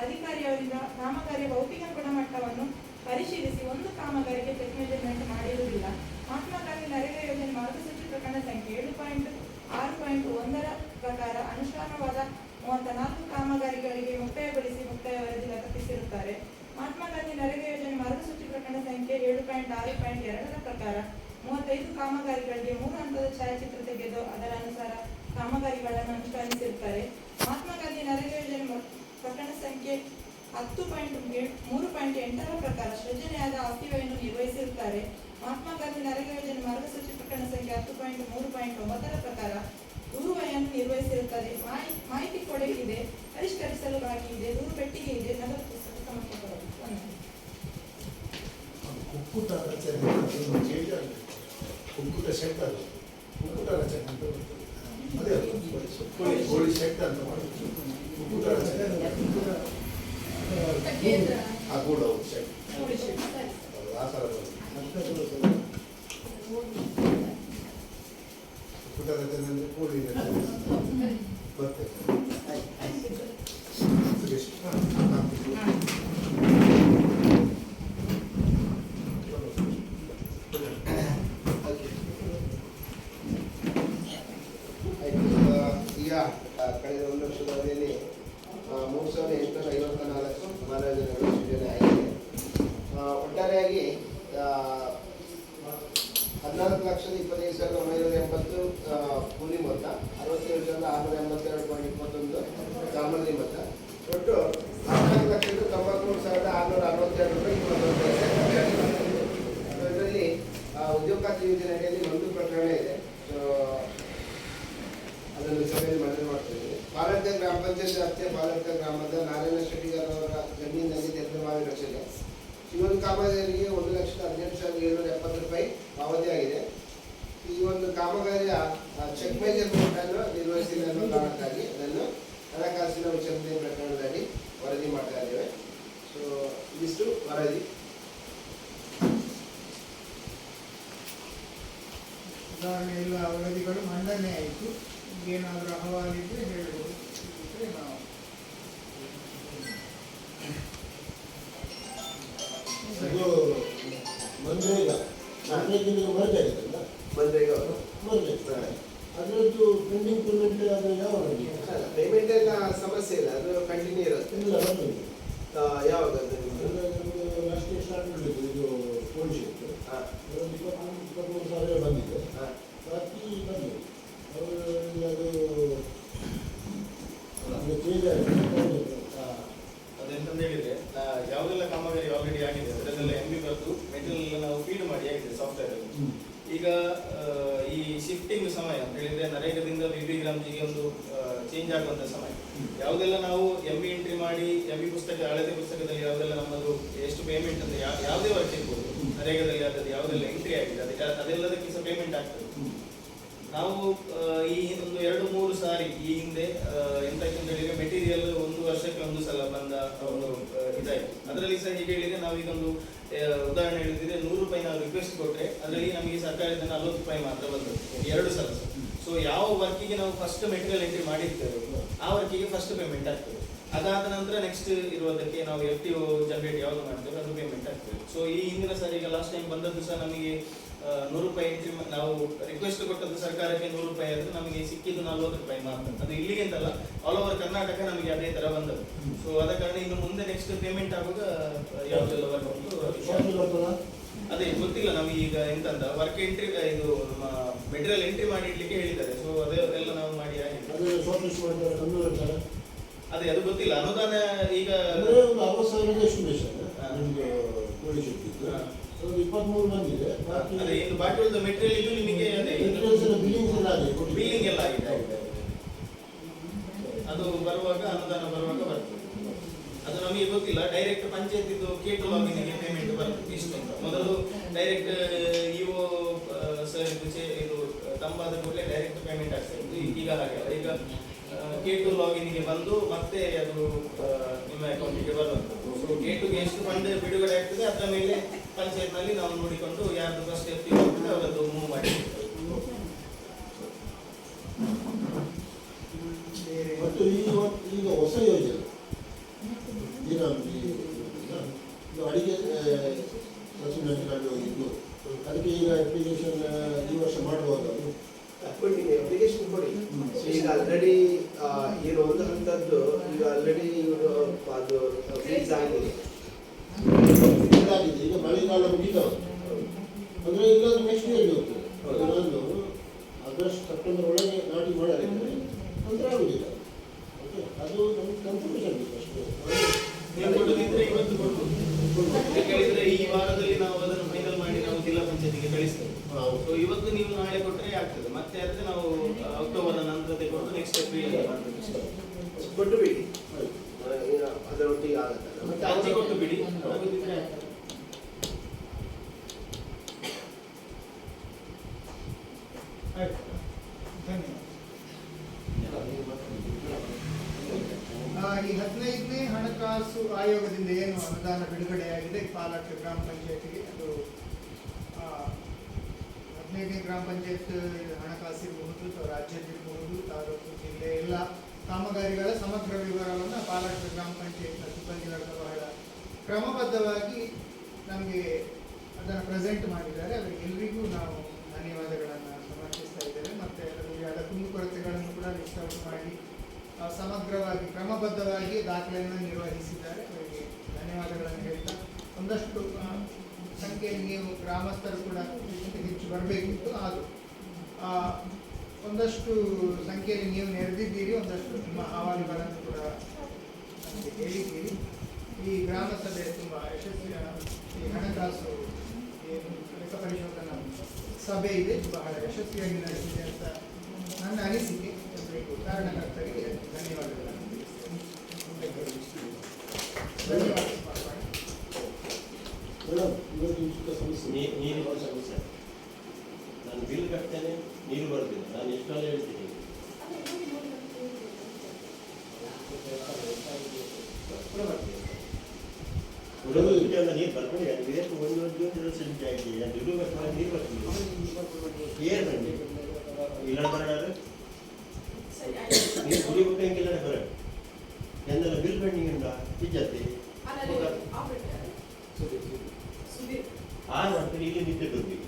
Speaker 8: ಅಧಿಕಾರಿಯವರಿಂದ ಕಾಮಗಾರಿಯ ಭೌತಿಕ ಗುಣಮಟ್ಟವನ್ನು ಪರಿಶೀಲಿಸಿ ಒಂದು ಕಾಮಗಾರಿಗೆ ಚೆಕ್ ಮೆಜರ್ಮೆಂಟ್ ಮಾಡಿರುವುದಿಲ್ಲ. ಮಹಾತ್ಮ ಗಾಂಧಿ ನರೇಗಾ ಯೋಜನೆ ಮಾರ್ಗಸೂಚಿ ಪ್ರಕರಣ ಸಂಖ್ಯೆ 7.6.1ರ ಪ್ರಕಾರ ಅನುಷ್ಠಾನವಾದ 34 ಕಾಮಗಾರಿಗಳಿಗೆ ಮುಕ್ತಾಯಗೊಳಿಸಿ ಮುಕ್ತಾಯ ವರದಿ ಲಗತ್ತಿಸಿರುತ್ತಾರೆ. ಮಹಾತ್ಮ ಗಾಂಧಿ ನರೇಗಾ ಯೋಜನೆ ಮಾರ್ಗಸೂಚಿ ಪ್ರಕರಣ ಸಂಖ್ಯೆ 7.6.2ರ ಪ್ರಕಾರ 35 ಕಾಮಗಾರಿಗಳಿಗೆ 3 ಹಂತದ ಛಾಯಾಚಿತ್ರ ತೆಗೆದು ಅದರ ಅನುಸಾರ ಕಾಮಗಾರಿಗಳನ್ನು ಅನುಷ್ಠಾನಿಸಿರುತ್ತಾರೆ. ಮಹಾತ್ಮ ಗಾಂಧಿ ನರೇಗಾ ಯೋಜನೆ ಪ್ರಕರಣ ಸಂಖ್ಯೆ 10.3.8ರ ಪ್ರಕಾರ ಸೃಜನೆಯಾದ ಆಸ್ತಿವನ್ನು ನಿರ್ವಹಿಸಿರುತ್ತಾರೆ. ಮಹಾತ್ಮ ಗಾಂಧಿ ನರೇಗಾ ಯೋಜನೆ ಮಾರ್ಗಸೂಚಿ ಪ್ರಕರಣ ಸಂಖ್ಯೆ 10.3.9ರ ಪ್ರಕಾರ ದೂರುವಯನ್ನು ನಿರ್ವಹಿಸಿರುತ್ತದೆ. ಮಾಹಿತಿ ಕೊಡೆ ಇದೆ, ಪರಿಷ್ಕರಿಸಲು ಬಾಕಿ ಇದೆ, ದೂರು ಪೆಟ್ಟಿಗೆ ಇದೆ, ನಗದು ಪುಸ್ತಕ ಸಮರ್ಪಕವಾಗಿದೆ.
Speaker 6: ಕುಕ್ಕುಟ ರಚನೆ ಕುಕ್ಕುಟ ಶೆಟ್ ಅಲ್ಲ, ಕುಕ್ಕುಟ ರಚನೆ ಅಂತ ಬರ್ತದೆ. ಅದೇ ಅಲ್ಲ ಕೋಳಿ ಶೆಟ್ ಅಂತ ಮಾಡಿ ಕುಕ್ಕುಟ ರಚನೆ
Speaker 2: ಕೇಂದ್ರ
Speaker 6: ಆ ಕೂಡ ಹೌದು ಸರಿ
Speaker 2: ನೋಡಿ ಸರಿ.
Speaker 6: ಆ ಥರ ಪುಟ್ಟ ರಚನೆ ಅಂದರೆ ಕೂಡಿ ಬರ್ತದೆ ಸುರೇಶ್
Speaker 1: ಈಗ ಕಳೆದ 1 ವರ್ಷದ ಅವಧಿಯಲ್ಲಿ 3,854 ಸಮಾಲೋಚನೆಗಳು ಸೃಜನೆ ಆಗಿದೆ. ಒಟ್ಟಾರೆಯಾಗಿ 14,25,980 ಕೂಲಿ ಮೊತ್ತ, 67,682.21 ಸಾಮಾನ್ಯ ಮೊತ್ತ, ಒಟ್ಟು 14,93,662 ರೂಪಾಯಿ 21 ಇದರಲ್ಲಿ ಉದ್ಯೋಗ ಖಾತ್ರಿ ಯೋಜನೆ ಅಡಿಯಲ್ಲಿ ಒಂದು ಪ್ರಕರಣ ಇದೆ. ಸೊ ಅದನ್ನು ಸಭೆಯಲ್ಲಿ ಮನವಿ ಮಾಡ್ತಿದ್ದೀವಿ. ಪಾಲಕ ಗ್ರಾಮ ಪಂಚಾಯತ್ ವ್ಯಾಪ್ತಿಯ ಪಾಲಕ ಗ್ರಾಮದ ನಾರಾಯಣ ಶೆಟ್ಟಿಗಾರ್ ಅವರ ಜಮೀನಿನಲ್ಲಿ ತೆರಳುಮಾವಿ ರಚನೆ ಈ ಒಂದು ಕಾಮಗಾರಿಗೆ 1,18,770 ರೂಪಾಯಿ ಪಾವತಿಯಾಗಿದೆ. ಈ ಒಂದು ಕಾಮಗಾರಿಯ ಚೆಕ್ ಮೇಜರ್ಮೆಂಟ್ ಅನ್ನು ನಿರ್ವಹಿಸಿಲ್ಲ ಅನ್ನೋ ಕಾರಣಕ್ಕಾಗಿ ಅದನ್ನು ಹಣಕಾಸಿನ ವಿಷಮತೆ ಪ್ರಕರಣದಲ್ಲಿ ವರದಿ ಮಾಡ್ತಾ ಇದ್ದೇವೆ. ಸೊ ಇದಿಷ್ಟು ವರದಿ.
Speaker 7: ಉದಾಹರಣೆ ಎಲ್ಲ ವರದಿಗಳು ಮಂಡನೆ ಆಯಿತು. ಏನಾದರೂ ಅಹವಾಲಿದ್ರೆ ಹೇಳ್ಬೋದು, ಇದ್ರೆ ನಾವು
Speaker 9: ಇದು ಮನ್ರೇಗಾ ಮರ್ಜ್ ಆಗಿದೆಲ್ಲ
Speaker 1: ಮನ್ರೇಗಾ
Speaker 9: ಅದರದ್ದು ಪೆಂಡಿಂಗ್ ಪೇಮೆಂಟ್ ಅದು ಯಾವ
Speaker 1: ಪೇಮೆಂಟ್ ಎಲ್ಲ ಸಮಸ್ಯೆ ಇಲ್ಲ, ಅದು ಕಂಟಿನ್ಯೂ ಇರುತ್ತೆ.
Speaker 9: ಇಲ್ಲ ಬಂದಿದೆ
Speaker 1: ಯಾವಾಗ
Speaker 9: ಲಾಸ್ಟ್ ಸ್ಟಾರ್ಟ್ ಮಾಡಲಿದ್ದು ಇದು ಪೊಲೀಸ್ ಇತ್ತು, ಅದೊಂದು 23,000 ಬಂದಿದೆ, ಬಾಕಿ ಬಂದಿದೆ. ಅವರು ಅದು ಚೇಂಜ್ ಆಗಿದೆ.
Speaker 10: ಅದೆಂತಂತ ಹೇಳಿದ್ರೆ ಯಾವುದೆಲ್ಲ ಕಾಮಗಾರಿ ಆಲ್ರೆಡಿ ಆಗಿದೆ ಅದರಲ್ಲೆಲ್ಲ MB ಬರೆದು ಮೆಟೀರಿಯಲ್ ನಾವು ಫೀಡ್ ಮಾಡಿ ಆಗಿದೆ ಸಾಫ್ಟ್ವೇರ್ ಅಲ್ಲಿ. ಈಗ ಈ ಶಿಫ್ಟಿಂಗ್ ಸಮಯ ಅಂತ ಹೇಳಿದ್ರೆ ನರೇಗಾದಿಂದ ವಿಬಿಗ್ರಾಮ್ಜಿಗೆ ಒಂದು ಚೇಂಜ್ ಆಗುವಂತ ಸಮಯ. ಯಾವುದೆಲ್ಲ ನಾವು MB ಎಂಟ್ರಿ ಮಾಡಿ MB ಪುಸ್ತಕ ಹಳದಿ ಪುಸ್ತಕದಲ್ಲಿ ಯಾವುದೆಲ್ಲ ನಮ್ಮದು ಎಷ್ಟು ಪೇಮೆಂಟ್ ಅಂತ ಯಾವುದೇ ವರ್ಕ್ ಇರ್ಬೋದು, ನರೇಗಾದಲ್ಲಿ ಅದಕ್ಕೆ ಯಾವುದೆಲ್ಲ ಎಂಟ್ರಿ ಆಗಿದೆ ಅದೆಲ್ಲದಕ್ಕೆ ಸಹ ಪೇಮೆಂಟ್ ಆಗ್ತದೆ. ನಾವು ಈ ಒಂದು 2-3 ಸಾರಿ ಈ ಹಿಂದೆ ಎಂತಕ್ಕಂತ ಹೇಳಿದ್ರೆ ಮೆಟೀರಿಯಲ್ 1 ವರ್ಷಕ್ಕೆ 1 ಸಲ ಬಂದ ಒಂದು ಇದಾಯಿತು. ಅದರಲ್ಲಿ ಸಹ ಹೀಗೆ ಹೇಳಿದ್ರೆ ನಾವೀಗೊಂದು ಉದಾಹರಣೆ ಹೇಳಿದ್ರೆ 100 ರೂಪಾಯಿ ನಾವು ರಿಕ್ವೆಸ್ಟ್ ಕೊಟ್ಟರೆ ಅದರಲ್ಲಿ ನಮಗೆ ಸರ್ಕಾರದಿಂದ 40 ರೂಪಾಯಿ ಮಾತ್ರ ಬಂದದ್ದು 2 ಸಲ. ಸೊ ಯಾವ ವರ್ಕಿಗೆ ನಾವು ಫಸ್ಟ್ ಮೆಟೀರಿಯಲ್ ಎಂಟ್ರಿ ಮಾಡಿರ್ತೇವೆ ಆ ವರ್ಕಿಗೆ ಫಸ್ಟ್ ಪೇಮೆಂಟ್ ಆಗ್ತದೆ. ಅದಾದ ನಂತರ ನೆಕ್ಸ್ಟ್ ಇರುವುದಕ್ಕೆ ನಾವು FTO ಜನರೇಟ್ ಯಾವುದು ಮಾಡ್ತೇವೆ ಅದು ಪೇಮೆಂಟ್ ಆಗ್ತದೆ. ಸೊ ಈ ಹಿಂದಿನ ಸಾರಿ ಈಗ ಲಾಸ್ಟ್ ಟೈಮ್ ಬಂದದ್ದು ಸಹ ನಮಗೆ 100 ರೂಪಾಯಿ ಎಂಟ್ರಿ ನಾವು ರಿಕ್ವೆಸ್ಟ್ ಕೊಟ್ಟದ್ದು ಸರ್ಕಾರಕ್ಕೆ 100 ರೂಪಾಯಿ ಆದ್ರೆ ನಮಗೆ ಸಿಕ್ಕಿದ್ದು 40 ರೂಪಾಯಿ ಮಾತ್ರ. ಅದು ಇಲ್ಲಿಗೆ ಅಂತಲ್ಲ, ಆಲ್ ಓವರ್ ಕರ್ನಾಟಕ ನಮಗೆ ಅದೇ ತರ ಬಂದದ್ದು. ಸೊ ಆದ ಕಾರಣ ಇನ್ನು ಮುಂದೆ ನೆಕ್ಸ್ಟ್ ಪೇಮೆಂಟ್ ಆಗುವಾಗ ಯಾವುದೆಲ್ಲ ವರ್ಕ್ ಅದೇ ಗೊತ್ತಿಲ್ಲ ನಮಗೆ ಈಗ ಎಂತಂತ ವರ್ಕ್ ಎಂಟ್ರಿ ಇದು ನಮ್ಮ ಮೆಟೀರಿಯಲ್ ಎಂಟ್ರಿ ಮಾಡಿ ಇಡ್ಲಿಕ್ಕೆ ಹೇಳಿದ್ದಾರೆ. ಸೊ ಅದೆಲ್ಲ ನಾವು ಮಾಡಿ ಆಗಿದೆ. ಅದೇ ಅದು ಗೊತ್ತಿಲ್ಲ. ಅನುದಾನ ಈಗ
Speaker 9: 60,000 ಎಸ್ಟಿಮೇಷನ್ ನಿಮ್ಗೆ ಪೊಲೀಸ್ ಇಟ್ಟಿದ್ದು 23 ಬಂದಿದೆ.
Speaker 10: ಅದೇ ಇನ್ನು ಬಾಕಿ ಉಳಿದ ಮೆಟೀರಿಯಲ್ ಇದು ನಿಮಗೆ ಅದೇ ಬಿಲ್ಲಿಂಗ್ ಎಲ್ಲ ಆಗಿದೆ. ಅದು ಬರುವಾಗ ಅನುದಾನ ಬರುವಾಗ ಬರ್ತದೆ. ಅದು ನಮಗೆ ಗೊತ್ತಿಲ್ಲ. ಡೈರೆಕ್ಟ್ ಪಂಚಾಯತ್ ಇದು K2 ಲಾಗಿನ್ಗೆ ಪೇಮೆಂಟ್ ಬರ್ತದೆ ಇಷ್ಟು ಅಂತ. ಮೊದಲು ಡೈರೆಕ್ಟ್ EO ಸರ್ ಇದು ತಂಬಾದ ಕೂಡಲೇ ಡೈರೆಕ್ಟ್ ಪೇಮೆಂಟ್ ಆಗ್ತದೆ. ಈಗ ಹಾಗೆಲ್ಲ ಈಗ K2 ಲಾಗಿನ್ಗೆ ಬಂದು ಮತ್ತೆ ಅದು ನಿಮ್ಮ ಅಕೌಂಟಿಗೆ ಬರುವಂಥದ್ದು. ಸೊ K2ಗೆ ಎಷ್ಟು ಫಂಡ್ ಬಿಡುಗಡೆ ಆಗ್ತದೆ ಅದರ ಮೇಲೆ ಪಂಚಾಯತ್ನಲ್ಲಿ ನಾವು ನೋಡಿಕೊಂಡು ಯಾರ್ದು ಫಸ್ಟ್ FTO ಆಗ್ತದೆ ಅವರದ್ದು ಮೂವ್ ಮಾಡಿ.
Speaker 9: ಮತ್ತು ಈಗ ಹೊಸ ಯೋಜನೆ ಅಡಿಗೆ ಸಸಿನಲ್ಲಿ ಹೋಗಿದ್ದು ಅದಕ್ಕೆ ಈಗ ಅಪ್ಲಿಕೇಶನ್ ಈ ವರ್ಷ ಮಾಡಬಹುದು.
Speaker 1: ಅಪ್ಲಿಕೇಶನ್ ಕೊಡಿ. ಈಗ ಆಲ್ರೆಡಿ ಏನು ಒಂದು ಹಂತದ್ದು ಈಗ ಆಲ್ರೆಡಿ ಇವರು ಅದು ಫೀಸ್ ಆಗಿದೆ.
Speaker 9: ಈಗ ಮಳೆಗಾಲ ಮುಗಿತಾವ ಅಂದ್ರೆ ಈಗ ನೆಕ್ಸ್ಟ್ ಇಯರ್ ಹೋಗ್ತದೆ. ನಾನು ಆಗಸ್ಟ್ ಸೆಪ್ಟೆಂಬರ್ ಒಳಗೆ ನಾಟಿ ಮಾಡಲಿದ್ದಾರೆ ಅಂದ್ರೆ ಆಗುದಿಲ್ಲ. ಓಕೆ, ಅದು ನಮ್ಗೆ ಕನ್ಫರ್ಮೇಷನ್ ಬೇಕು ಅಷ್ಟೇ.
Speaker 10: ಇವತ್ತು ಕೇಳಿದ್ರೆ ಈ ವಾರದಲ್ಲಿ ನಾವು ಅದನ್ನು ಫೈನಲ್ ಮಾಡಿ ನಾವು ಜಿಲ್ಲಾ ಪಂಚಾಯತಿಗೆ ಕಳಿಸ್ತೇವೆ. ಸೊ ಇವತ್ತು ನೀವು ನಾಳೆ ಕೊಟ್ಟರೆ ಆಗ್ತದೆ. ಮತ್ತೆ ಆದ್ರೆ ನಾವು ಅಕ್ಟೋಬರ್ ನಂತರ ತೆಗೆದು ನೆಕ್ಸ್ಟ್
Speaker 1: ಕೊಟ್ಟು ಬಿಡಿ, ಅದರೊಟ್ಟಿಗೆ ಆಗುತ್ತೆ.
Speaker 10: ಮತ್ತೆ ಅರ್ಜಿ ಕೊಟ್ಟು ಬಿಡಿ. ಆಗುದಿದ್ರೆ
Speaker 7: ಆಯ್ತು, ಧನ್ಯವಾದ. ಈ 15ನೇ ಹಣಕಾಸು ಆಯೋಗದಿಂದ ಏನು ಅನುದಾನ ಬಿಡುಗಡೆಯಾಗಿದೆ ಪಾಲಕ ಗ್ರಾಮ ಪಂಚಾಯತಿಗೆ, ಅದು 15ನೇ ಗ್ರಾಮ ಪಂಚಾಯತ್ ಹಣಕಾಸು ಇರಬಹುದು ಅಥವಾ ರಾಜ್ಯದಿರಬಹುದು, ತಾಲೂಕು ಜಿಲ್ಲೆ ಎಲ್ಲ ಕಾಮಗಾರಿಗಳ ಸಮಗ್ರ ವಿವರವನ್ನು ಪಾಲಕ ಗ್ರಾಮ ಪಂಚಾಯತ್ನ ಸಿಬ್ಬಂದಿಗಳು ಬಹಳ ಕ್ರಮಬದ್ಧವಾಗಿ ನಮಗೆ ಅದನ್ನು ಪ್ರೆಸೆಂಟ್ ಮಾಡಿದ್ದಾರೆ. ಅವರಿಗೆ ಎಲ್ಲರಿಗೂ ನಾವು ಧನ್ಯವಾದಗಳನ್ನು ಸಮರ್ಪಿಸ್ತಾ ಇದ್ದೇವೆ. ಮತ್ತು ಅದರಲ್ಲಿ ಆದ ಕುಂದುಕೊರತೆಗಳನ್ನು ಕೂಡ ಲಿಸ್ಟ್ ಔಟ್ ಮಾಡಿ ಸಮಗ್ರವಾಗಿ ಕ್ರಮಬದ್ಧವಾಗಿ ದಾಖಲೆಯನ್ನು ನಿರ್ವಹಿಸಿದ್ದಾರೆ. ಅವರಿಗೆ ಧನ್ಯವಾದಗಳನ್ನು ಹೇಳ್ತಾ, ಒಂದಷ್ಟು ಸಂಖ್ಯೆಯಲ್ಲಿ ನೀವು ಗ್ರಾಮಸ್ಥರು ಕೂಡ ಹೆಚ್ಚು ಬರಬೇಕಿತ್ತು, ಆದರೂ ಒಂದಷ್ಟು ಸಂಖ್ಯೆಯಲ್ಲಿ ನೀವು ನೆರೆದಿದ್ದೀರಿ, ಒಂದಷ್ಟು ನಿಮ್ಮ ಅಹವಾಲುಗಳನ್ನು ಕೂಡ ನಮಗೆ ಹೇಳಿದ್ದೀರಿ. ಈ ಗ್ರಾಮ ಸಭೆ ತುಂಬ ಯಶಸ್ವಿ, ಈ ಹಣಕಾಸು ಏನು ಲೆಕ್ಕ ಪರಿಶೋಧನಾ ಸಭೆ ಇದೆ ಬಹಳ ಯಶಸ್ವಿಯಾಗಿ ನಡೆಸಿದೆ ಅಂತ ನನ್ನ ಅನಿಸಿಕೆ. ಎಲ್ಲರಿಗೂ ಕಾರಣಕರ್ತರಿಗೆ ಧನ್ಯವಾದಗಳನ್ನು ತಿಳಿಸ್ತೇನೆ. ಧನ್ಯವಾದ.
Speaker 9: ಮೇಡಮ್, ಇವತ್ತು ಉಚಿತ ಸಮಸ್ಯೆ
Speaker 1: ನೀರಿನ ಸಮಸ್ಯೆ. ನಾನು ಬಿಲ್ ಕಟ್ತೇನೆ, ನೀರು ಬರ್ತೀನಿ. ನಾನು ಎಷ್ಟೆಲ್ಲ ಹೇಳ್ತೀನಿ. ನೀರು ಬರ್ಕೊಂಡು ಇದಕ್ಕೆ ಒಂದು ಸಂಖ್ಯೆ ಆಗಿದೆ. ದುಡ್ಡು ಕಟ್ಟ ನೀರು ಬರ್ತೀನಿ. ಏನು ಬನ್ನಿ ಇಲ್ಲ ಬರಡಾದ್ರೆ ನೀರು ಕುಡಿಬೇಕಂಗಿಲ್ಲ ಬರ ಎಂದೆಲ್ಲ ಬಿಲ್ ಪೆಂಡಿಂಗ್ ಉಂಟ ಇಜ್ಜತ್ತೆ ಆ ಮಾಡ್ತೀನಿ. ಇಲ್ಲಿ ನಿದ್ದೆ ಬರ್ಬೇಕು.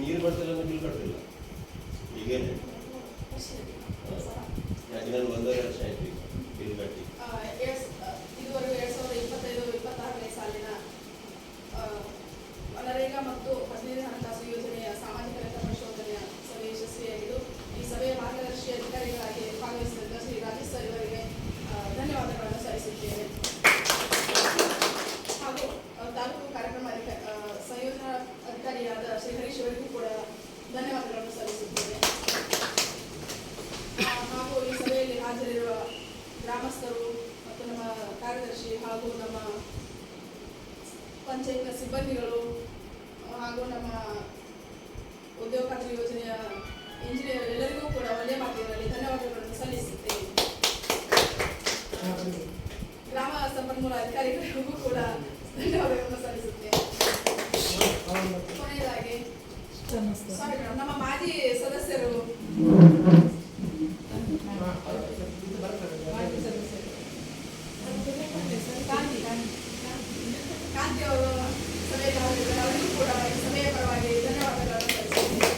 Speaker 1: ನೀರು ಬರ್ತಿಲ್ಲ ಅಂದ್ರೆ ಬಿಲ್ ಕಟ್ತಿಲ್ಲ. ಈಗೇನೆ ಯಾಕೆ ನಾನು 1.5 ವರ್ಷ ಆಯ್ತು ಈಗ ಬಿಲ್ ಕಟ್ಟಿ.
Speaker 2: ಇದುವರೆಗೂ 2025-26ನೇ ಸಾಲಿನ ನರೇಗಾ ಮತ್ತು 15ನೇ ಹಣಕಾಸು ಯೋಜನೆಯ ಸಾಮಾಜಿಕ ಲೆಕ್ಕ ಪರಿಶೋಧನೆಯ ಸಭೆ ಯಶಸ್ವಿಯಾಗಿದ್ದು, ಈ ಸಭೆಯ ಮಾರ್ಗದರ್ಶಿ ಅಧಿಕಾರಿಗಳಾಗಿ ಭಾಗವಹಿಸಿದ ಶ್ರೀ ರಾಜೇಶ್ ಸರ್ ಇವರಿಗೆ ಧನ್ಯವಾದಗಳನ್ನು ಸಲ್ಲಿಸುತ್ತೇನೆ. ಹಾಗೂ ತಾಲೂಕು ಕಾರ್ಯಕ್ರಮ ಸಂಯೋಜನಾ ಅಧಿಕಾರಿಯಾದ ಶ್ರೀ ಹರೀಶ್ ಅವರಿಗೂ ಕೂಡ ಧನ್ಯವಾದಗಳನ್ನು ಸಲ್ಲಿಸುತ್ತೇನೆ. ಹಾಗೂ ಈ ಸಭೆಯಲ್ಲಿ ಹಾಜರಿರುವ ಗ್ರಾಮಸ್ಥರು ಮತ್ತು ನಮ್ಮ ಕಾರ್ಯದರ್ಶಿ ಹಾಗೂ ನಮ್ಮ ಪಂಚಾಯತ್ನ ಸಿಬ್ಬಂದಿಗಳು ಹಾಗೂ ನಮ್ಮ ಉದ್ಯೋಗ ಖಾತ್ರಿ ಯೋಜನೆಯ ಇಂಜಿನಿಯರ್ ಎಲ್ಲರಿಗೂ ಕೂಡ ಒಳ್ಳೆಯ ಮಾತಿನಲ್ಲಿ ಧನ್ಯವಾದಗಳನ್ನು ಸಲ್ಲಿಸುತ್ತೇನೆ. ಗ್ರಾಮ ಸಂಪನ್ಮೂಲ ಅಧಿಕಾರಿಗಳಿಗೂ ಕೂಡ ಧನ್ಯವಾದಗಳನ್ನು ಸಲ್ಲಿಸುತ್ತೇನೆ. ಕೊನೆಯದಾಗಿ ಸಾರಿ ಮೇಡಮ್, ನಮ್ಮ ಮಾಜಿ ಸದಸ್ಯರು ಕಾಂತಿ ಅವರು ಸಭೆಗೆ ಹಾಜರಿದ್ದಾರೆ. ಅವರಿಗೂ ಕೂಡ ಈ ಸಭೆಯ ಪರವಾಗಿ ಧನ್ಯವಾದಗಳನ್ನು ಸಲ್ಲಿಸುತ್ತೇನೆ.